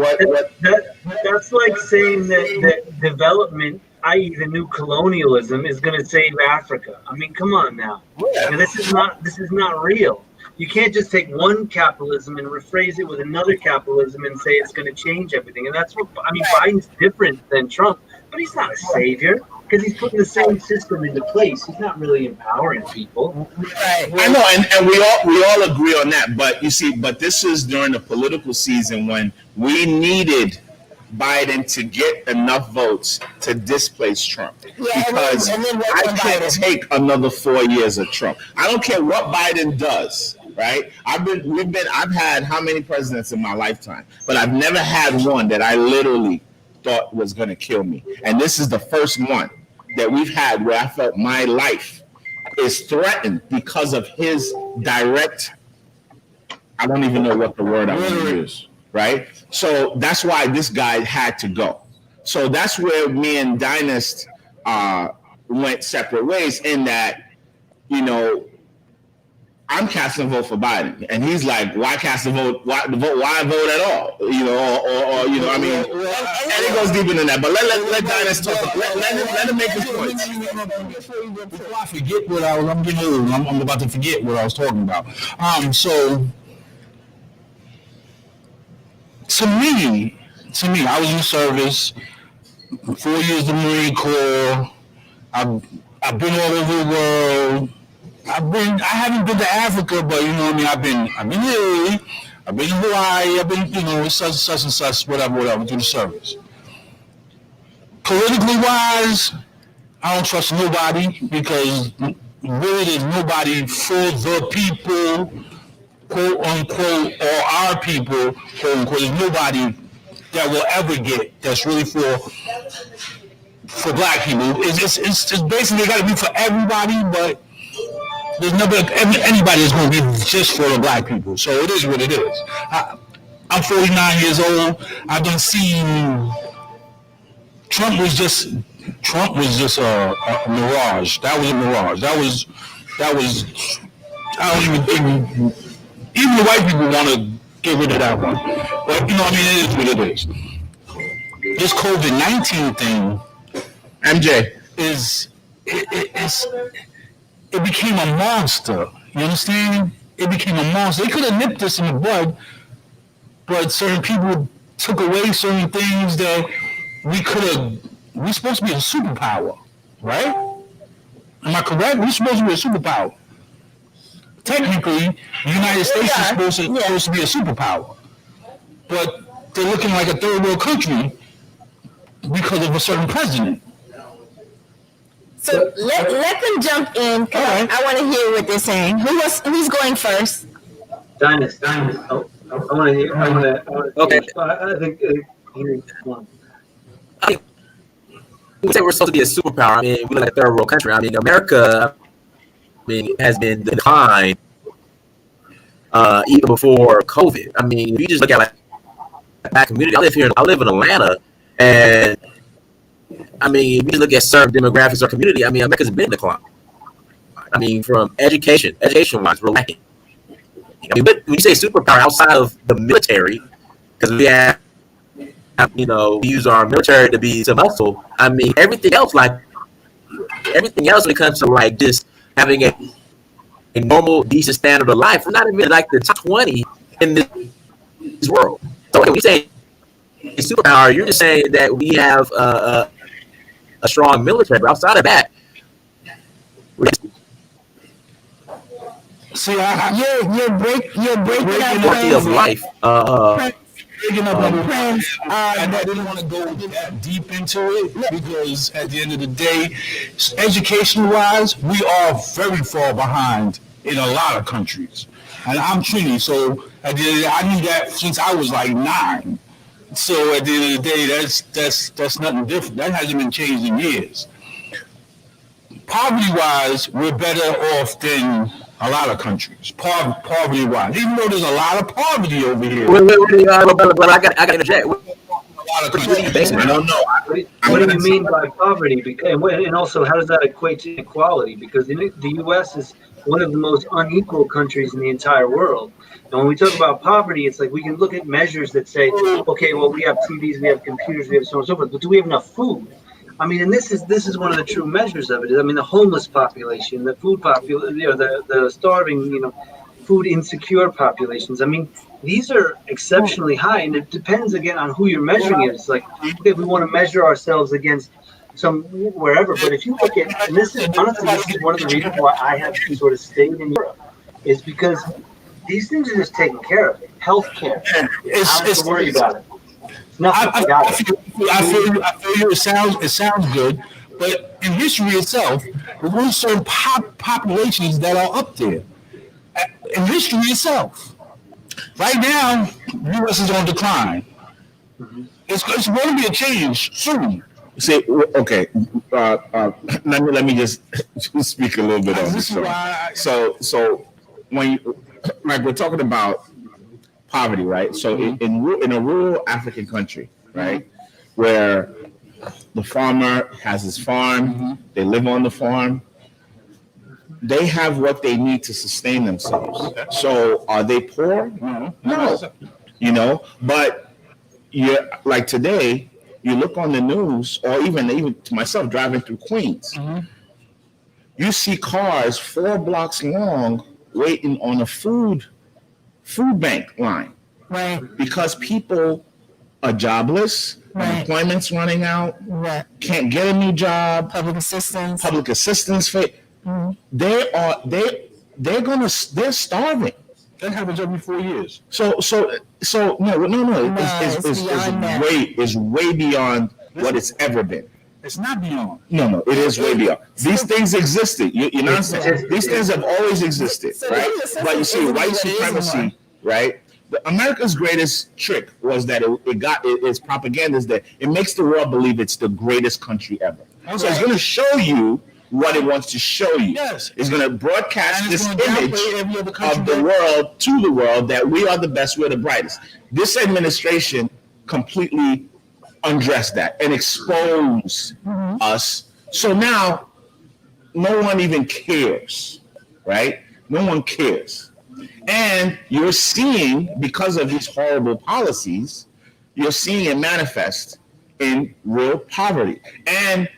That's like saying that development, i.e., the new colonialism, is going to save Africa. I mean, come on now. Yeah. And this is not real. You can't just take one capitalism and rephrase it with another capitalism and say it's going to change everything. And that's what Biden's different than Trump, but he's not a savior. Because he's putting the same system into place. He's not really empowering people. Right. I know, and we all agree on that. But you see, this is during the political season when we needed Biden to get enough votes to displace Trump. Yeah, Because and then I can't take another 4 years of Trump. I don't care what Biden does, right? I've had how many presidents in my lifetime, but I've never had one that I literally thought was going to kill me. And this is the first one that we've had where I felt my life is threatened because of his direct, I don't even know what the word I want to use, right? So that's why this guy had to go. So that's where me and Dynast went separate ways in that, you know, I'm casting a vote for Biden, and he's like, "Why cast a vote? Why vote at all? You know, or you know, I mean, and it goes deeper than that. But let Dynast talk. Let him make his point. Before I forget what I'm getting old. I'm about to forget what I was talking about. So to me, I was in service, 4 years in the Marine Corps. I've been all over the world. I haven't been to Africa, but you know what I mean. I've been in Italy, I've been in Hawaii, I've been, you know, such and such, whatever, through the service. Politically wise, I don't trust nobody because really there's nobody for the people, quote unquote, or our people, quote unquote. There's nobody that will ever get that's really for black people. It's basically got to be for everybody, but there's never anybody that's going to be just for the black people. So it is what it is. I'm 49 years old. I've been seeing Trump was just a mirage. That was a mirage. That was. I don't even think even the white people want to get rid of that one. But you know, what I mean, it is what it is. This COVID-19 thing, MJ, it became a monster. You understand? It became a monster. They could have nipped this in the bud, but certain people took away certain things that we're supposed to be a superpower, right? Am I correct? We're supposed to be a superpower. Technically, the United States is supposed to be a superpower, but they're looking like a third world country because of a certain president. So let them jump in. Right. I want to hear what they're saying. Who's going first? Dynast. Oh, I want to hear. Okay. I think one. I think we say we're supposed to be a superpower. I mean, we look at a third world country. I mean, America, has been in decline even before COVID. I mean, if you just look at like that community, I live in Atlanta, and I mean, if you look at certain demographics or community, I mean, America's been in decline. I mean, from education-wise, we're lacking. I mean, but when you say superpower outside of the military, because we have, you know, we use our military to be some muscle. I mean, everything else when it comes to like just having a normal, decent standard of life, we're not even like the top 20 in this world. So when you say superpower, you're just saying that we have a strong military, but outside of that, see, you're breaking up quality of life. I didn't want to go that deep into it because at the end of the day, education-wise, we are very far behind in a lot of countries. And I'm Trini, so at the end of the day, I knew that since I was like 9. So at the end of the day, that's nothing different. That hasn't been changed in years. Poverty-wise, we're better off than a lot of countries, poverty-wise. Even though there's a lot of poverty over here. Wait, but I got to interject. I don't know. What do you mean by poverty? And also, how does that equate to inequality? Because the U.S. is one of the most unequal countries in the entire world. And when we talk about poverty, it's like we can look at measures that say, okay, well, we have TVs, we have computers, we have so on and so forth, but do we have enough food? I mean, and this is one of the true measures of it. I mean, the homeless population, the food population, you know, the starving, you know, food insecure populations. I mean, these are exceptionally high, and it depends again on who you're measuring it. It's like, okay, we want to measure ourselves against some wherever, but if you look at, and this is honestly, this is one of the reasons why I have sort of stayed in Europe, is because these things are just taken care of. Healthcare, I don't have to worry about it. Nothing. Got I it. feel you. It sounds good, but in history itself, there's only certain populations that are up there. In history itself, right now, U.S. is on decline. It's going to be a change soon. See, okay. Let me just speak a little bit on this. So when you, like we're talking about poverty, right? So in a rural African country, right, where the farmer has his farm, they live on the farm, they have what they need to sustain themselves. Okay. So are they poor? No. You know, but you're like today, you look on the news, or even to myself driving through Queens, you see cars 4 blocks long waiting on a food bank line, Right. because people are jobless, Right. unemployment's running out, Right. can't get a new job, Public assistance. They're starving. That happens every 4 years. So no. It's way beyond what it's ever been. It's not beyond. No, it is way beyond. These things existed. You know what I'm saying? These things have always existed, right? But you see, white supremacy, right? America's greatest trick was that its propaganda is that it makes the world believe it's the greatest country ever. So it's going to show you what it wants to show you. Yes. It's going to broadcast this image of the world to the world that we are the best, we're the brightest. This administration completely undressed that and exposed us. So now no one even cares, right? No one cares. And you're seeing, because of these horrible policies, you're seeing it manifest in real poverty. And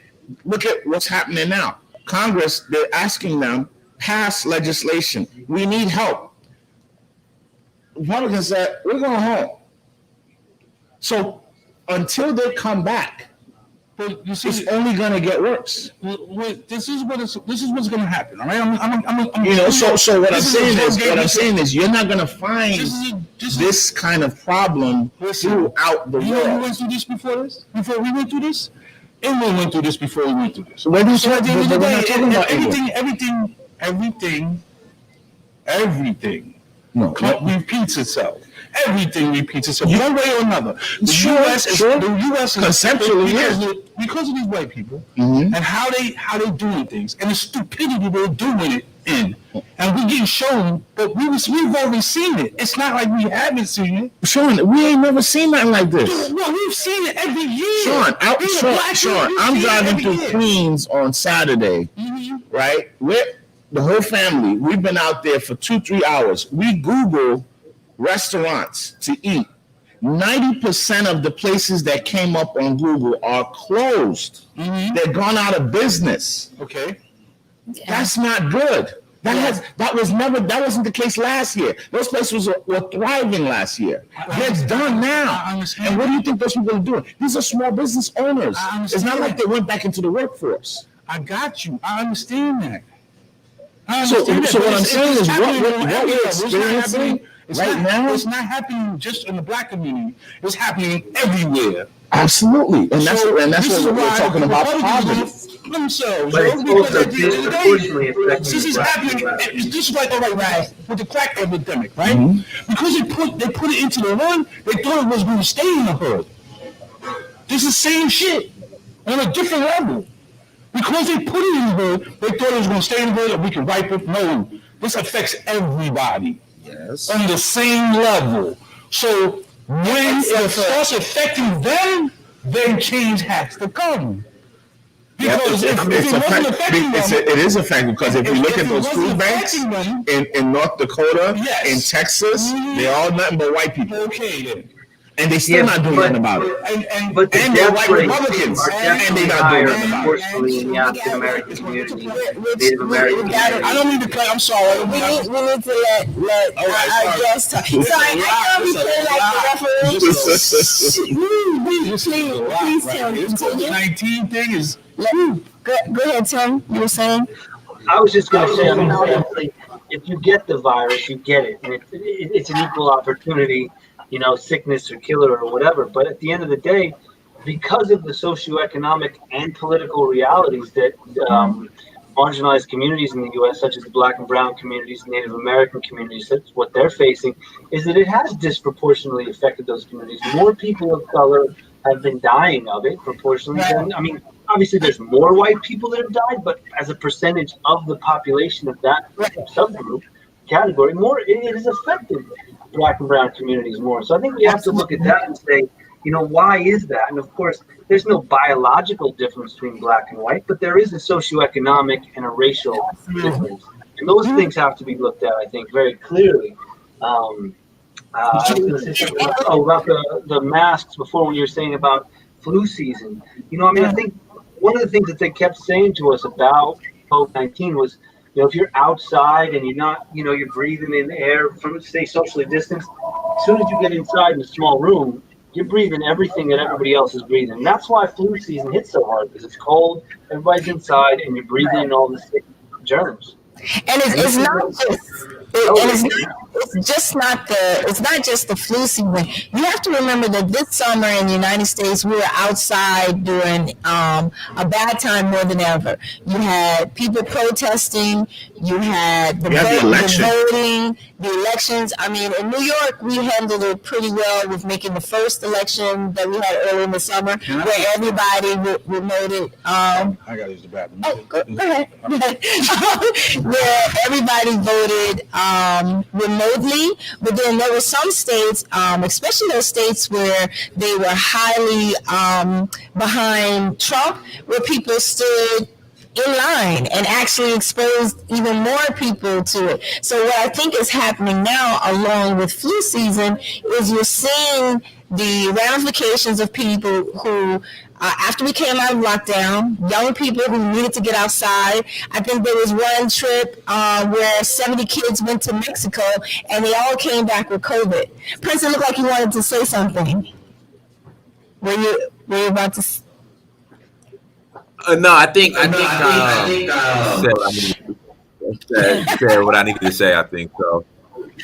look at what's happening now. Congress, they're asking them, pass legislation. We need help. Republicans said, we're going home. So until they come back, but you see, it's only going to get worse. This is what's going to happen. All right, I'm So what I'm saying is, you're not going to find this kind of problem throughout the world. You know who went through this before this? Before we went through this? England went through this before we went through this. So at the end of the day, everything repeats itself. Everything repeats itself, one way or another. The U.S. is conceptually because of these white people and how they doing things and the stupidity they're doing it in, and we're getting shown. But we've already seen it. It's not like we haven't seen it. Sean, we ain't never seen nothing like this. No, we've seen it every year. Sean, I'm driving through Queens on Saturday, right? The whole family, we've been out there for 2-3 hours. We Google restaurants to eat. 90% of the places that came up on Google are closed. They're gone out of business. Okay. That's not good. That wasn't the case last year. Those places were thriving last year. That's done now. And what do you think those people are doing? These are small business owners. It's not like they went back into the workforce. I got you. I understand that. So what I'm saying is what we're experiencing right now, it's not happening just in the black community. It's happening everywhere. Absolutely, and that's what we're talking about poverty. Themselves, but it's also disproportionately affecting this is happening. This is like right with the crack epidemic, right? Because they put it into the hood, they thought it was going to stay in the hood. This is the same shit on a different level. Because they put it in the hood, they thought it was going to stay in the hood and we can wipe it. No, this affects everybody. Yes. On the same level. So when it starts affecting them, then change has to come. Because if it wasn't affecting them, it is affecting, because if you look at those food banks in North Dakota, in Texas, they're all nothing but white people. Okay, then. And they still not doing nothing about it. But they're white Republicans, and they not doing nothing about it. Unfortunately, in the African American community, Native American community. I don't mean to cut. I'm sorry. We need to let our guests talk. Sorry, I know we play like the referee. Please tell me. This COVID-19 thing is. Go ahead, Tim. You were saying? I was just going to say, I mean, if you get the virus, you get it. And it's an equal opportunity sickness or killer or whatever. But at the end of the day, because of the socioeconomic and political realities that marginalized communities in the U.S., such as the Black and Brown communities, Native American communities, that's what they're facing, is that it has disproportionately affected those communities. More people of color have been dying of it proportionally than, obviously there's more white people that have died, but as a percentage of the population of that subgroup category, more it has affected Black and Brown communities more. So I think we have to look at that and say, why is that? And of course, there's no biological difference between black and white, but there is a socioeconomic and a racial difference. And those things have to be looked at, I think, very clearly. About the masks before when you were saying about flu season. I think one of the things that they kept saying to us about COVID-19 was, if you're outside and you're not, you're breathing in air from, stay socially distanced, as soon as you get inside in a small room, you're breathing everything that everybody else is breathing. And that's why flu season hits so hard, because it's cold, everybody's inside, and you're breathing in all the sick germs. And it's not just the flu season. You have to remember that this summer in the United States, we were outside during a bad time more than ever. You had people protesting. You had the voting, the elections. I mean, in New York, we handled it pretty well with making the first election that we had early in the summer, where everybody remoted. I gotta use the bathroom. Oh, go ahead. Where everybody voted remotely, but then there were some states, especially those states where they were highly behind Trump, where people stood in line and actually exposed even more people to it. So what I think is happening now, along with flu season, is you're seeing the ramifications of people who, after we came out of lockdown, young people who needed to get outside. I think there was one trip where 70 kids went to Mexico and they all came back with COVID. Prince, it looked like you wanted to say something. Were you about to? No, I think said what I needed to say. I think so.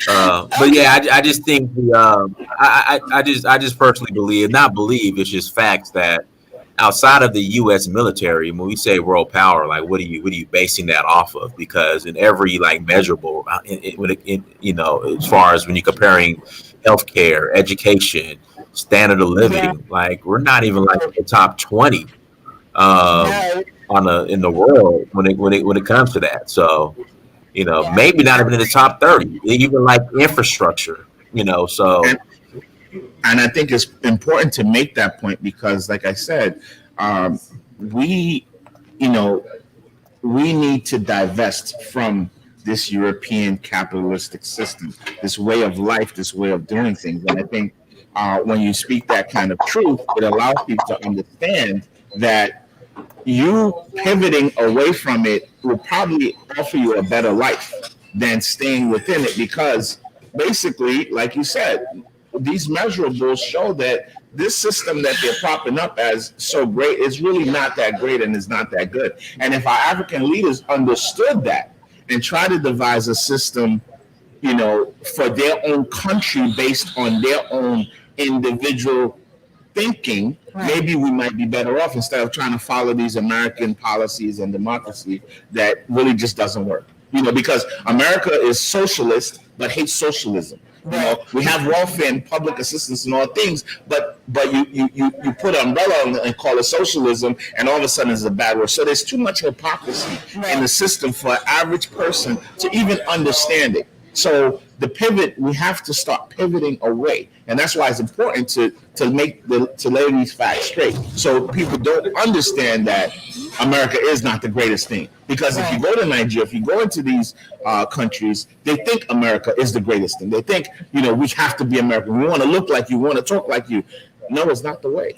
But yeah, I just think I just personally believe it's just facts that outside of the U.S. military, when we say world power, like what are you basing that off of? Because in every measurable, as far as when you're comparing healthcare, education, standard of living, we're not even the top 20 in the world when it comes to that. So. Maybe not even in the top 30, even infrastructure, so. And I think it's important to make that point because, like I said, we need to divest from this European capitalistic system, this way of life, this way of doing things. And I think when you speak that kind of truth, it allows people to understand that you pivoting away from it will probably offer you a better life than staying within it, because basically, like you said, these measurables show that this system that they're propping up as so great is really not that great and is not that good. And if our African leaders understood that and try to devise a system, for their own country based on their own individual thinking, maybe we might be better off instead of trying to follow these American policies and democracy that really just doesn't work. Because America is socialist but hates socialism. We have welfare and public assistance and all things, but you put an umbrella on it and call it socialism, and all of a sudden it's a bad word. So there's too much hypocrisy in the system for an average person to even understand it. So the pivot, we have to start pivoting away, and that's why it's important to lay these facts straight, so people don't understand that America is not the greatest thing. Because if you go to Nigeria, if you go into these countries, they think America is the greatest thing. They think we have to be American. We want to look like you, want to talk like you. No, it's not the way.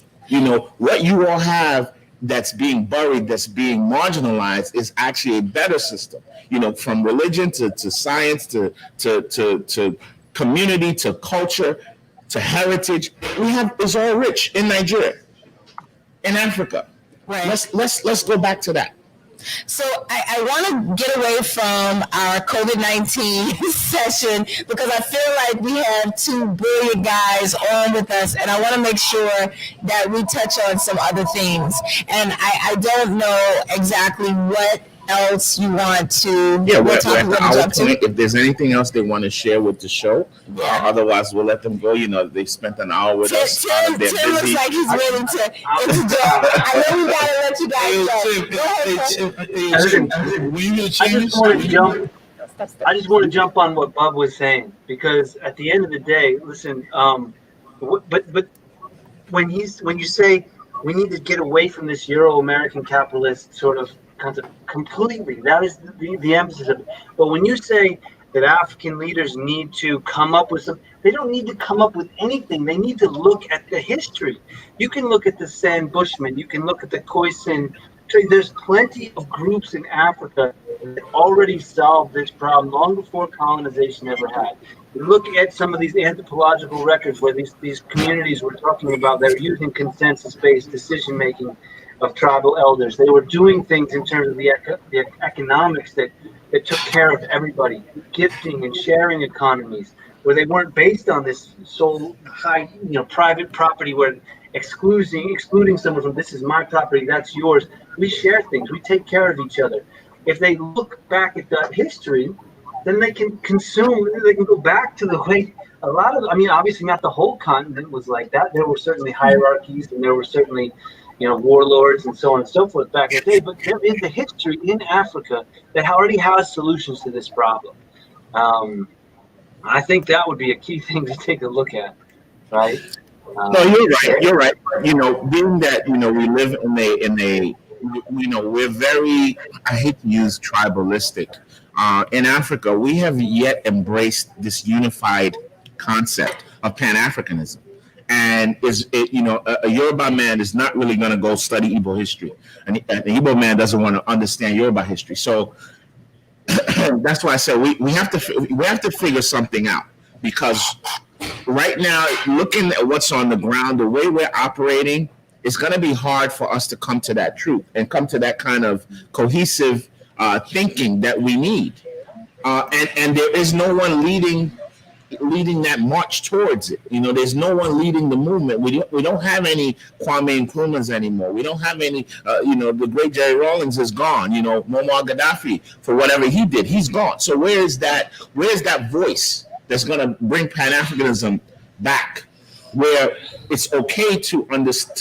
What you all have that's being buried, that's being marginalized, is actually a better system. From religion to science to community to culture to heritage, is all rich in Nigeria, in Africa. Let's go back to that. So I want to get away from our COVID-19 session because I feel like we have two brilliant guys on with us, and I want to make sure that we touch on some other things. And I don't know exactly what else you want to. Yeah, what we're topic at you the want to hour jump to. point. If there's anything else they want to share with the show, Yeah. otherwise we'll let them go. You know, they spent an hour with us. Tim looks like he's ready to interject. I know we gotta let you guys go. Go ahead, Tim. I just want to jump on what Bob was saying, because at the end of the day, listen, but when you say we need to get away from this Euro-American capitalist sort of concept completely, that is the emphasis of it. But when you say that African leaders need to come up with they don't need to come up with anything. They need to look at the history. You can look at the San Bushmen. You can look at the Khoisan. There's plenty of groups in Africa that already solved this problem long before colonization ever had. You look at some of these anthropological records where these communities were talking about they're using consensus-based decision-making of tribal elders. They were doing things in terms of the economics that took care of everybody, gifting and sharing economies, where they weren't based on this sole high, private property where excluding someone from this is my property, that's yours. We share things. We take care of each other. If they look back at that history, then they can consume. They can go back to the way a lot of. I mean, obviously not the whole continent was like that. There were certainly hierarchies, and there were certainly, warlords and so on and so forth back in the day. But there is a history in Africa that already has solutions to this problem. I think that would be a key thing to take a look at, right? No, you're right. You're right. Being that we live in a we're very, I hate to use tribalistic. In Africa, we have yet embraced this unified concept of Pan-Africanism. And a Yoruba man is not really going to go study Igbo history. And an Igbo man doesn't want to understand Yoruba history. So that's why I said we have to figure something out, because right now, looking at what's on the ground, the way we're operating, it's going to be hard for us to come to that truth and come to that kind of cohesive thinking that we need. And there is no one leading that march towards it. There's no one leading the movement. We don't have any Kwame Nkrumahs anymore. We don't have any, the great Jerry Rawlings is gone. Muammar Gaddafi, for whatever he did, he's gone. So where's that voice that's going to bring Pan-Africanism back, where it's okay to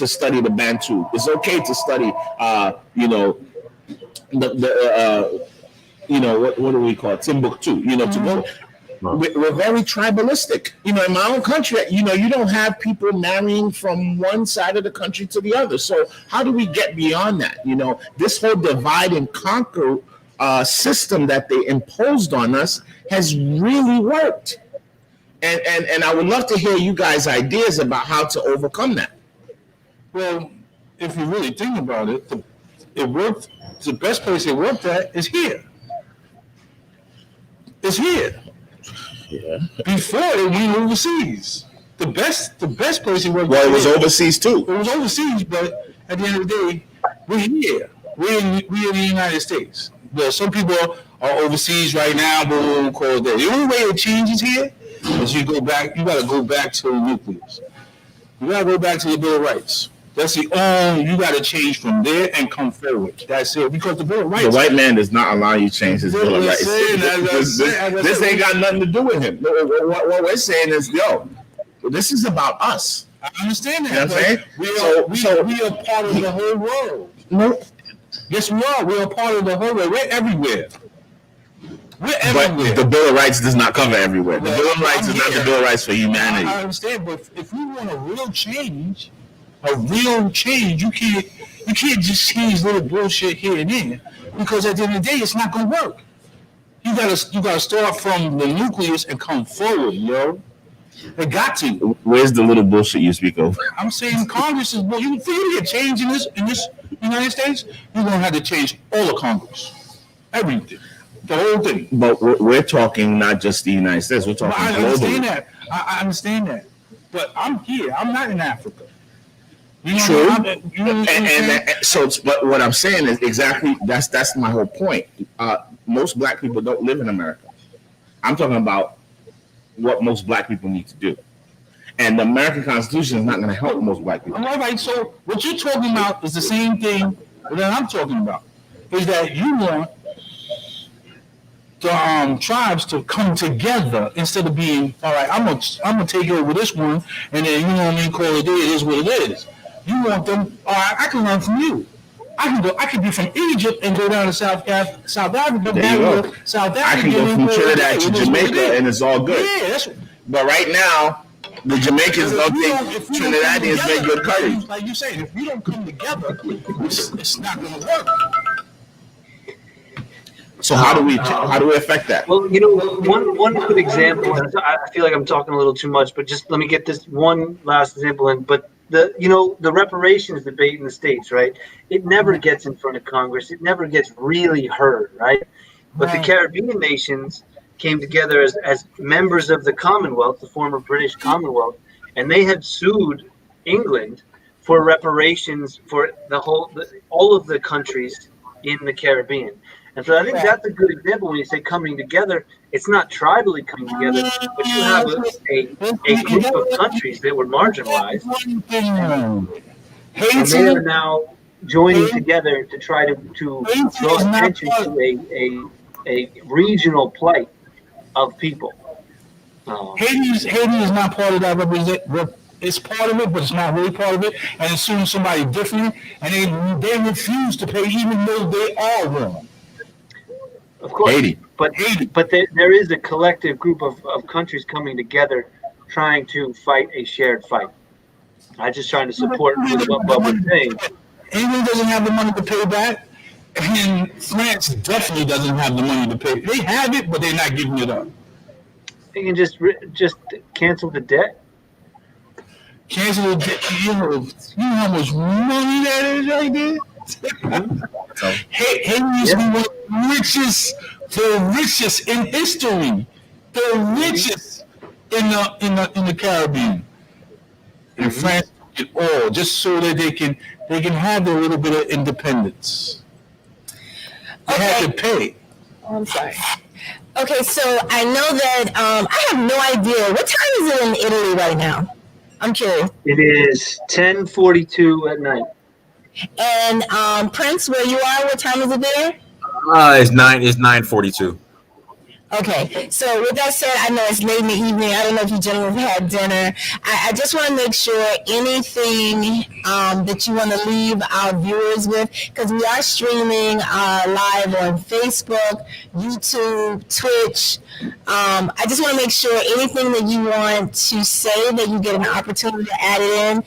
study the Bantu. It's okay to study, what do we call it? Timbuktu, to go. We're very tribalistic. In my own country, you don't have people marrying from one side of the country to the other. So how do we get beyond that? This whole divide and conquer system that they imposed on us has really worked. And I would love to hear you guys' ideas about how to overcome that. Well, if you really think about it, it worked. The best place it worked at is here. It's here. Yeah. Before it went overseas. The best place it worked. Well, it was overseas too. It was overseas, but at the end of the day, we're here. We're in the United States. Well, some people are overseas right now, but we won't call it that. The only way it changes here is you got to go back to the nucleus. You got to go back to the Bill of Rights. That's the only, you got to change from there and come forward. That's it. Because the Bill of Rights. The white man does not allow you to change his Bill of Rights. This ain't got nothing to do with him. What we're saying is, this is about us. I understand that. You know what I'm saying? We are part of the whole world. No. Yes, we are. We're a part of the whole world. We're everywhere. We're everywhere. But the Bill of Rights does not cover everywhere. The Bill of Rights is not the Bill of Rights for humanity. I understand, but if we want a real change, you can't just change little bullshit here and there, because at the end of the day, it's not gonna work. You gotta start from the nucleus and come forward, yo. They got to. Where's the little bullshit you speak of? I'm saying Congress is. For you to get change in this United States, you're gonna have to change all of Congress, everything, the whole thing. But we're talking not just the United States. We're talking globally. I understand that. But I'm here. I'm not in Africa. True. But what I'm saying is exactly that's my whole point. Most black people don't live in America. I'm talking about what most black people need to do. And the American Constitution is not going to help most black people. All right, so what you're talking about is the same thing that I'm talking about. Is that you want the tribes to come together instead of being, all right, I'm gonna take over this one, and then, you know what I mean, call it there, it is what it is. You want them, all right, I can learn from you. I can be from Egypt and go down to South Africa, South Africa. I can go from Trinidad to Jamaica, and it's all good. Yeah, but right now, the Jamaicans don't think Trinidadians make good curry. Like you say, if we don't come together, it's not going to work. So how do we affect that? Well, one good example. I feel like I'm talking a little too much, but just let me get this one last example in. But the reparations debate in the States, right? It never gets in front of Congress. It never gets really heard, right? But the Caribbean nations came together as members of the Commonwealth, the former British Commonwealth, and they had sued England for reparations for all of the countries in the Caribbean. And so I think that's a good example when you say coming together. It's not tribally coming together, but you have a group of countries that were marginalized. And they are now joining together to try to draw attention to a regional plight of people. Haiti is not part of that. It's part of it, but it's not really part of it. And as soon as somebody different, and they refuse to pay, even though they are wrong. Of course, Haiti. But there is a collective group of countries coming together, trying to fight a shared fight. I'm just trying to support what Bob was saying. England doesn't have the money to pay back, and France definitely doesn't have the money to pay. They have it, but they're not giving it up. They can just cancel the debt. Cancel the debt. You know how much money that is right there. Haiti is one of the richest in history, the richest in the Caribbean. And France took it all just so that they can have their little bit of independence. They had to pay. Oh, I'm sorry. Okay, so I know that I have no idea. What time is it in Italy right now? I'm curious. It is 10:42 at night. And Prince, where you are, what time is it there? It's 9:42. Okay, so with that said, I know it's late in the evening. I don't know if you gentlemen have had dinner. I just want to make sure anything that you want to leave our viewers with, because we are streaming live on Facebook, YouTube, Twitch. I just want to make sure anything that you want to say that you get an opportunity to add it in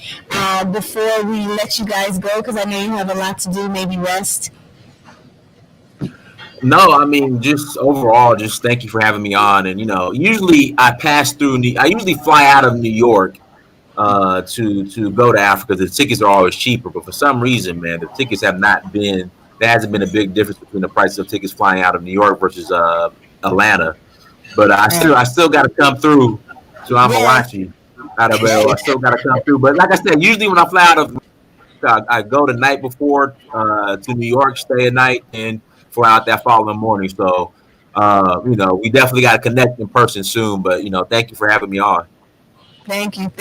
before we let you guys go, because I know you have a lot to do, maybe rest. No, I mean, just overall, just thank you for having me on. And, usually I usually fly out of New York to go to Africa. The tickets are always cheaper. But for some reason, man, the tickets there hasn't been a big difference between the price of tickets flying out of New York versus Atlanta. But I still got to come through to Amalachi out of I still got to come through. But like I said, usually when I fly out of I go the night before to New York, stay a night, and fly out that following morning. So, we definitely got to connect in person soon. But, thank you for having me on. Thank you.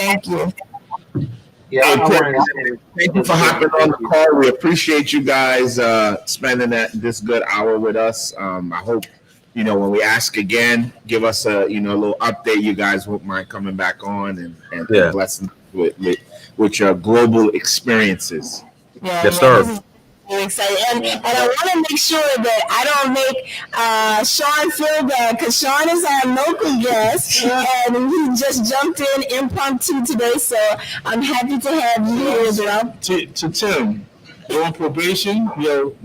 Yeah, thank you for hopping on the call. We appreciate you guys spending this good hour with us. I hope, when we ask again, give us a little update. You guys won't mind coming back on and blessing with your global experiences. Yeah, yes, sir. Really excited, and I want to make sure that I don't make Sean feel bad, because Sean is our local guest and he just jumped in impromptu today, so I'm happy to have you here as well. To Tim, you're on probation.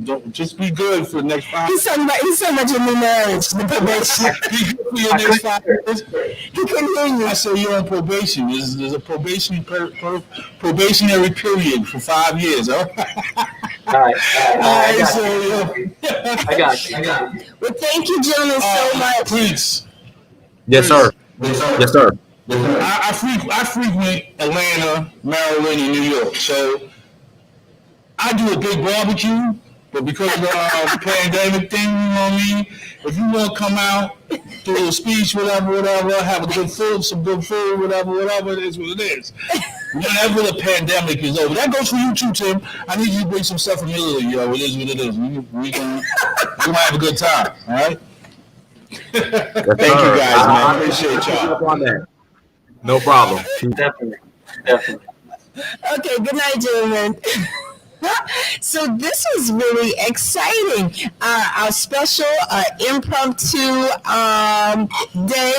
Don't just be good for the next 5 years. He's so much in the marriage, the probation. Be good for your next 5 years. He couldn't hear you. I said you're on probation. There's a probationary period for 5 years. All right. I got you. Well, thank you, gentlemen, so much. Prince. Yes, sir. Yes, sir. I frequent Atlanta, Maryland, and New York. So I do a big barbecue, but because of the pandemic thing, you know what I mean? If you want to come out, do a little speech, whatever, have a good food, some good food, whatever, it is what it is. Whenever the pandemic is over. That goes for you too, Tim. I need you to bring some stuff from Italy, yo. It is what it is. We're gonna have a good time, all right? Well, thank you guys, man. I appreciate y'all. No problem. Definitely. Okay, good night, gentlemen. So this was really exciting. Our special impromptu day.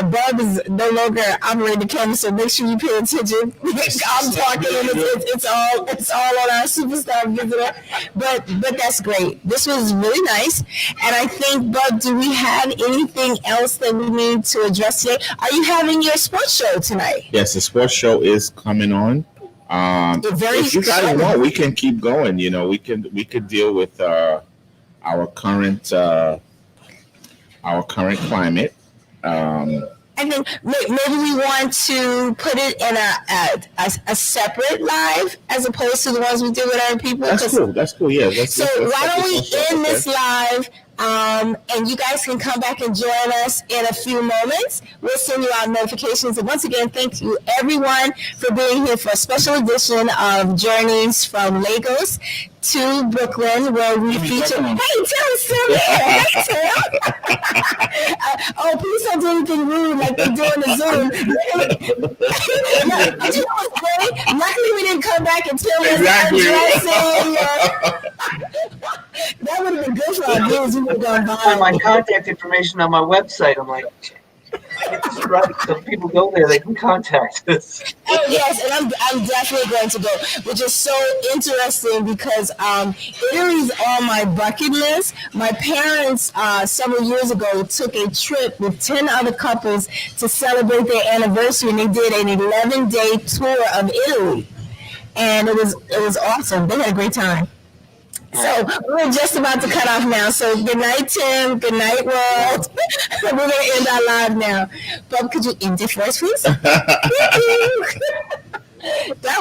Bob is no longer operating the camera, so make sure you pay attention. I'm talking, and it's all on our superstar visitor. But that's great. This was really nice, and I think, Bob, do we have anything else that we need to address today? Are you having your sports show tonight? Yes, the sports show is coming on. If you guys want, we can keep going. You know, we could deal with our current climate. I think maybe we want to put it in a separate live as opposed to the ones we do with other people. That's cool. Yeah. Why don't we end this live? And you guys can come back and join us in a few moments. We'll send you out notifications. And once again, thank you everyone for being here for a special edition of Journeys from Lagos to Brooklyn, where we feature. Hey, Tim's still here. Hey, Tim. Please don't do anything rude like they do in the Zoom. Did you know what's great? Luckily, we didn't come back and Tim was undressing. That would have been good for our viewers. We would have gone viral. My contact information on my website. I'm like, get this right. So people go there, they can contact us. Oh yes, and I'm definitely going to go, which is so interesting because Italy's on my bucket list. My parents several years ago took a trip with 10 other couples to celebrate their anniversary, and they did an 11-day tour of Italy, and it was awesome. They had a great time. So we're just about to cut off now. So good night, Tim. Good night, world. We're going to end our live now. Bob, could you end it for us, please? Thank you. That was